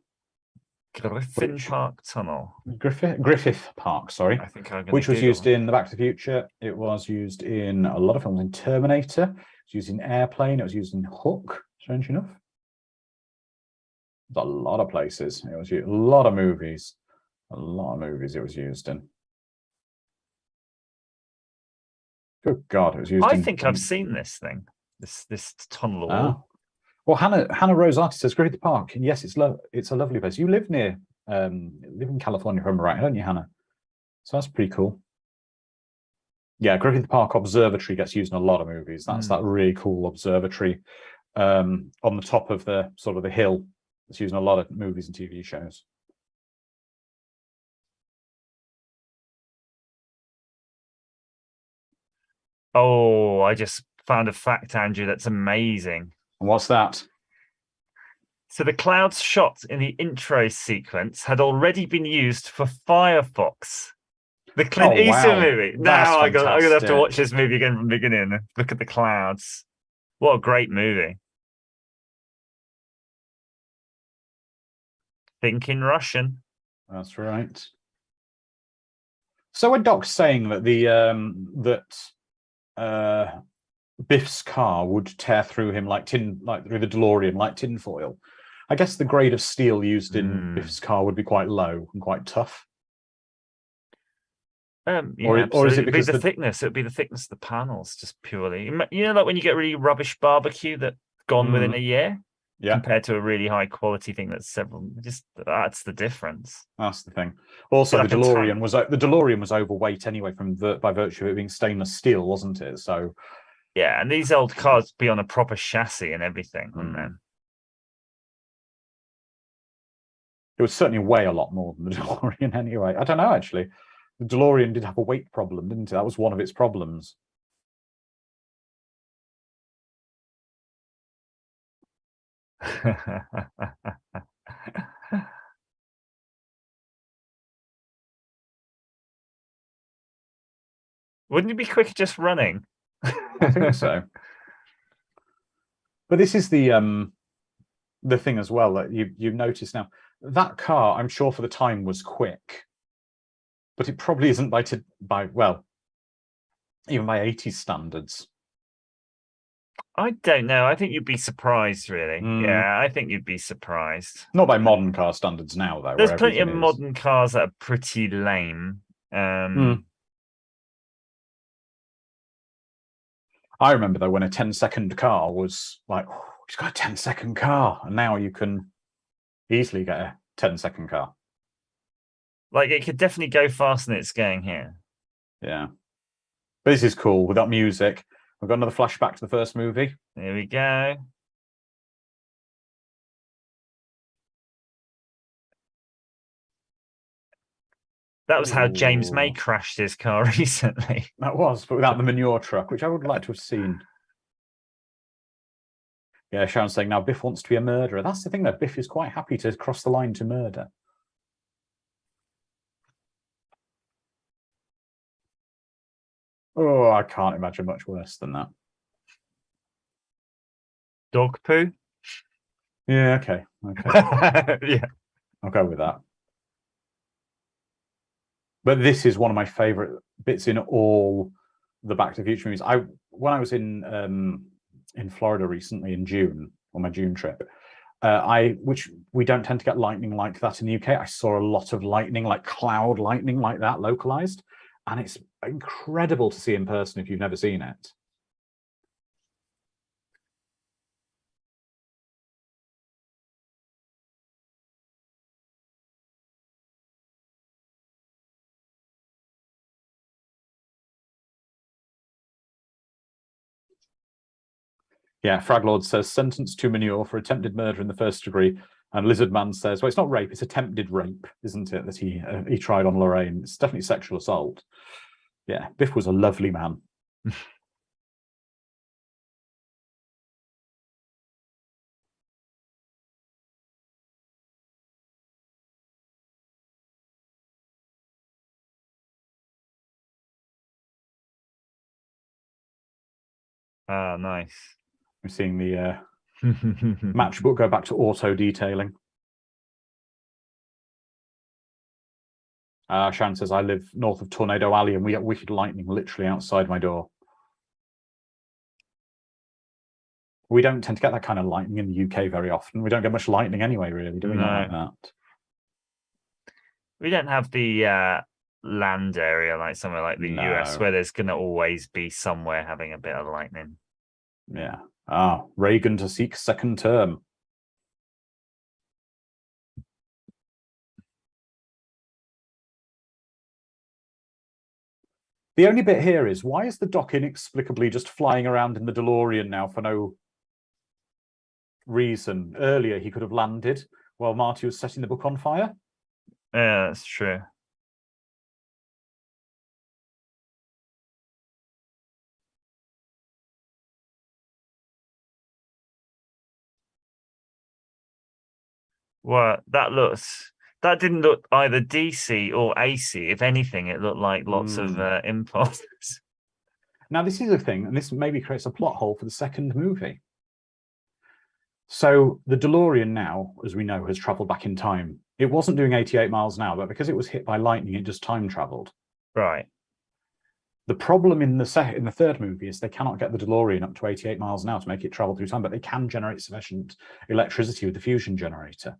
Park Tunnel. Griffith Park, sorry. I think I'm which was used in The Back to the Future. It was used in a lot of films. In Terminator, it was used in Airplane. It was used in Hook. Strange enough, there's a lot of places. It was used, a lot of movies. A lot of movies it was used in. Good God, it was used. I think I've seen this thing. This tunnel. Oh. Well, Hannah Rose Artist says Griffith Park, and yes, it's a lovely place. You live near, live in California, if I'm right, don't you, Hannah? So that's pretty cool. Yeah, Griffith Park Observatory gets used in a lot of movies. That's that really cool observatory on the top of the sort of the hill. It's used in a lot of movies and TV shows. Oh, I just found a fact, Andrew, that's amazing. What's that? So the clouds shot in the intro sequence had already been used for Firefox, the Clint Eastwood movie. Now I'm going to have to watch this movie again from the beginning. Look at the clouds. What a great movie. Thinking Russian. That's right. So when Doc's saying that Biff's car would tear through him like through the DeLorean, like tinfoil, I guess the grade of steel used in Biff's car would be quite low and quite tough. Or is it because the thickness? It would be the thickness of the panels, just purely. You know, like when you get really rubbish barbecue that's gone within a year, compared to a really high quality thing that's several. Just that's the difference. That's the thing. Also, the DeLorean was overweight anyway, by virtue of it being stainless steel, wasn't it? So Yeah, and these old cars be on a proper chassis and everything, wouldn't they? It would certainly weigh a lot more than the DeLorean anyway. I don't know, actually. The DeLorean did have a weight problem, didn't it? That was one of its problems. Wouldn't it be quicker just running? I think so. But this is the thing as well that you notice now. That car, I'm sure for the time, was quick, but it probably isn't well, even by 80s standards. I don't know. I think you'd be surprised, really. Yeah, I think you'd be surprised. Not by modern car standards now, though. There's plenty of modern cars that are pretty lame. I remember, though, when a 10-second car was like, oh, he's got a 10-second car. And now you can easily get a 10-second car. Like, it could definitely go faster than it's going here. Yeah. But this is cool. With that music, we've got another flashback to the first movie. Here we go. That was how James May crashed his car recently. That was, but without the manure truck, which I would like to have seen. Yeah, Sharon's saying now Biff wants to be a murderer. That's the thing, though. Biff is quite happy to cross the line to murder. Oh, I can't imagine much worse than that. Dog poo? Yeah, okay. Yeah. I'll go with that. But this is one of my favorite bits in all the Back to the Future movies. When I was in Florida recently in June, on my June trip, which we don't tend to get lightning like that in the UK. I saw a lot of lightning, like cloud lightning like that, localized. And it's incredible to see in person if you've never seen it. Yeah, Fraglord says, sentenced to manure for attempted murder in the first degree. And Lizard Man says, well, it's not rape, it's attempted rape, isn't it, that he tried on Lorraine. It's definitely sexual assault. Yeah, Biff was a lovely man. Ah, nice. We're seeing the matchbook go back to auto detailing. Shan says, I live north of Tornado Alley and we get wicked lightning literally outside my door. We don't tend to get that kind of lightning in the UK very often. We don't get much lightning anyway, really, do we? No. Not like that. We don't have the land area like somewhere like the US where there's going to always be somewhere having a bit of lightning. Yeah. Reagan to seek second term. The only bit here is, why is the Doc inexplicably just flying around in the DeLorean now for no reason? Earlier, he could have landed while Marty was setting the book on fire. Yeah, that's true. Well, that didn't look either DC or AC. If anything, it looked like lots of impulses. Now, this is a thing, and this maybe creates a plot hole for the second movie. So the DeLorean now, as we know, has traveled back in time. It wasn't doing 88 miles an hour, but because it was hit by lightning, it just time traveled. Right. The problem in the third movie is they cannot get the DeLorean up to 88 miles an hour to make it travel through time, but they can generate sufficient electricity with the fusion generator.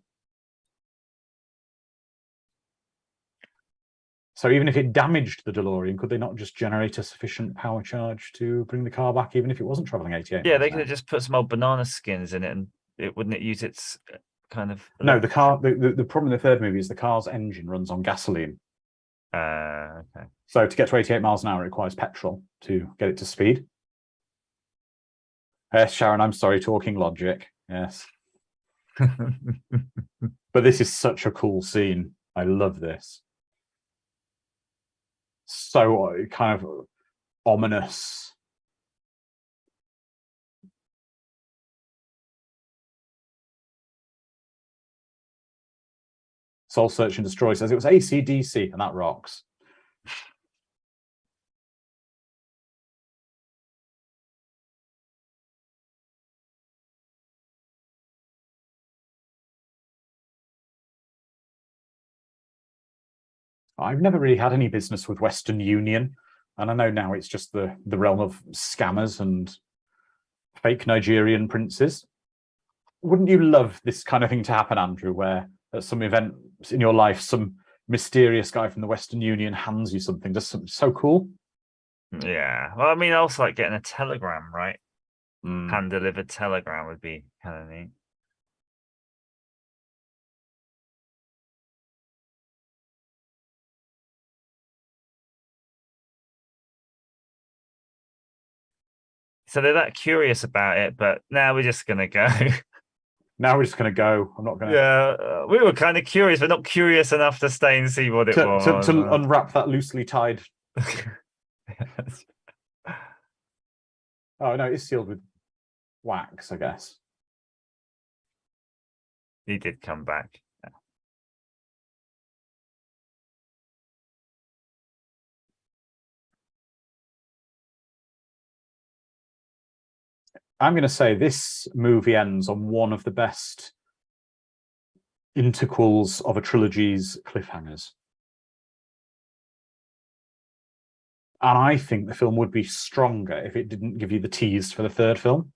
So even if it damaged the DeLorean, could they not just generate a sufficient power charge to bring the car back, even if it wasn't traveling 88 Yeah, miles they could have just put some old banana skins in it, and wouldn't it use its kind of... No, the problem in the third movie is the car's engine runs on gasoline. Okay. So to get to 88 miles an hour, it requires petrol to get it to speed. Yes, Sharon, I'm sorry, talking logic. Yes. But this is such a cool scene. I love this. So kind of ominous. Soul Search and Destroy says it was AC/DC, and that rocks. I've never really had any business with Western Union, and I know now it's just the realm of scammers and fake Nigerian princes. Wouldn't you love this kind of thing to happen, Andrew, where at some event in your life, some mysterious guy from the Western Union hands you something, just something so cool? Yeah. Well, I mean, also like getting a telegram, right? Mm. Hand-delivered telegram would be kind of neat. So they're that curious about it, but now we're just gonna go. Now we're just going to go. I'm not going Yeah, we were kind of curious, but not curious enough to stay and see what it was. to unwrap that loosely tied. Yes. Oh no, it's sealed with wax, I guess. He did come back. I'm going to say this movie ends on one of the best interquels of a trilogy's cliffhangers. And I think the film would be stronger if it didn't give you the tease for the third film.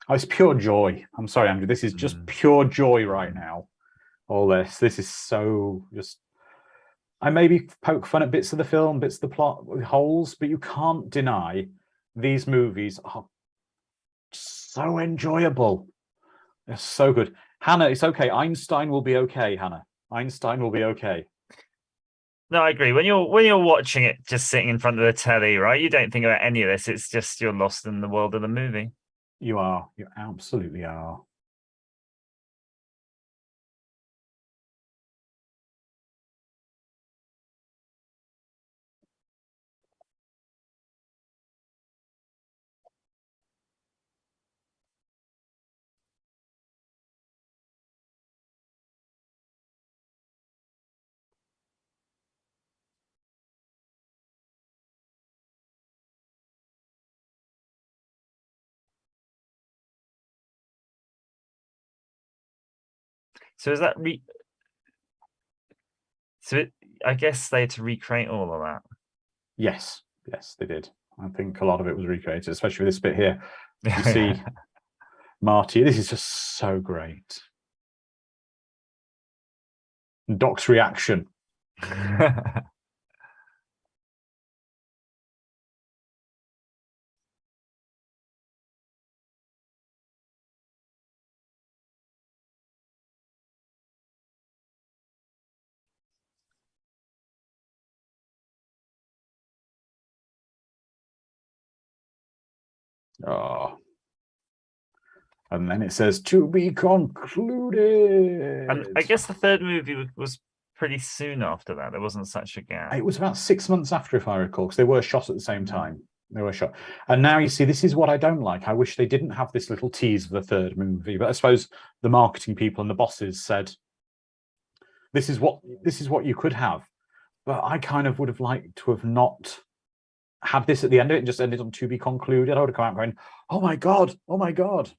Oh, it's pure joy. I'm sorry, Andrew. This is just pure joy right now. All this is so just. I maybe poke fun at bits of the film, bits of the plot, holes, but you can't deny these movies are so enjoyable. They're so good. Hannah, it's okay. Einstein will be okay, Hannah. Einstein will be okay. No, I agree. When you're watching it, just sitting in front of the telly, right? You don't think about any of this. It's just you're lost in the world of the movie. You are. You absolutely are. So is that I guess they had to recreate all of that. Yes, yes, they did. I think a lot of it was recreated, especially with this bit here. You see Marty. This is just so great. Doc's reaction. Oh. And then it says to be concluded. And I guess the third movie was pretty soon after that. There wasn't such a gap. It was about 6 months after, if I recall, because they were shot at the same time. They were shot. And now you see, this is what I don't like. I wish they didn't have this little tease of the third movie. But I suppose the marketing people and the bosses said, this is what you could have. But I kind of would have liked to have not had this at the end of it and just ended on to be concluded. I would have come out going, oh my God, oh my God.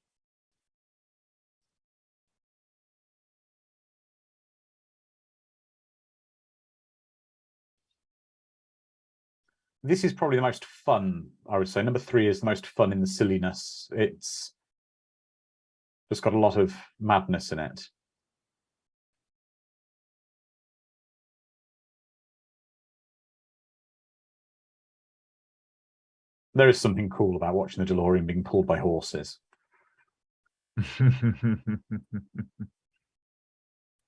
this is probably the most fun, I would say. Number 3 is the most fun in the silliness. It's just got a lot of madness in it. There is something cool about watching the DeLorean being pulled by horses.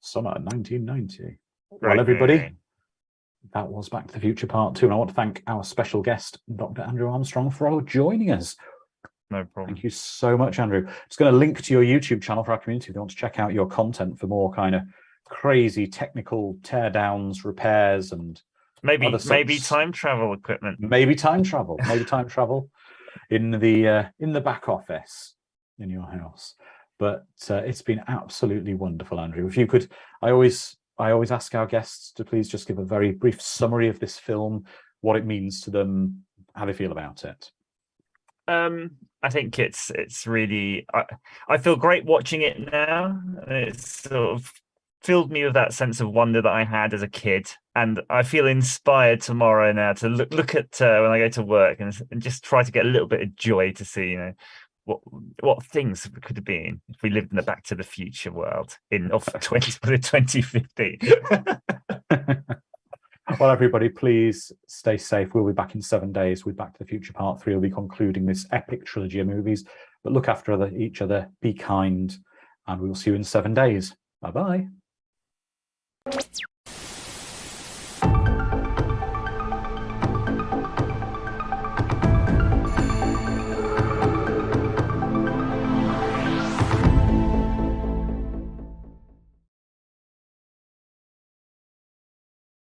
Summer 1990. Well, everybody, that was Back to the Future Part 2. And I want to thank our special guest, Dr. Andrew Armstrong, for joining us. No problem. Thank you so much, Andrew. It's going to link to your YouTube channel for our community if they want to check out your content for more kind of crazy technical teardowns, repairs, and maybe time travel equipment. Maybe time travel in the back office in your house. But it's been absolutely wonderful, Andrew. If you could, I always ask our guests to please just give a very brief summary of this film, what it means to them, how they feel about it. I think it's really, I feel great watching it now. It's sort of filled me with that sense of wonder that I had as a kid, and I feel inspired tomorrow now to look at when I go to work and just try to get a little bit of joy to see, you know, what things could have been if we lived in the Back to the Future world of 2050. Well, everybody, please stay safe. We'll be back in 7 days with Back to the Future Part 3. We'll be concluding this epic trilogy of movies. But look after each other, be kind, and we will see you in 7 days. Bye-bye.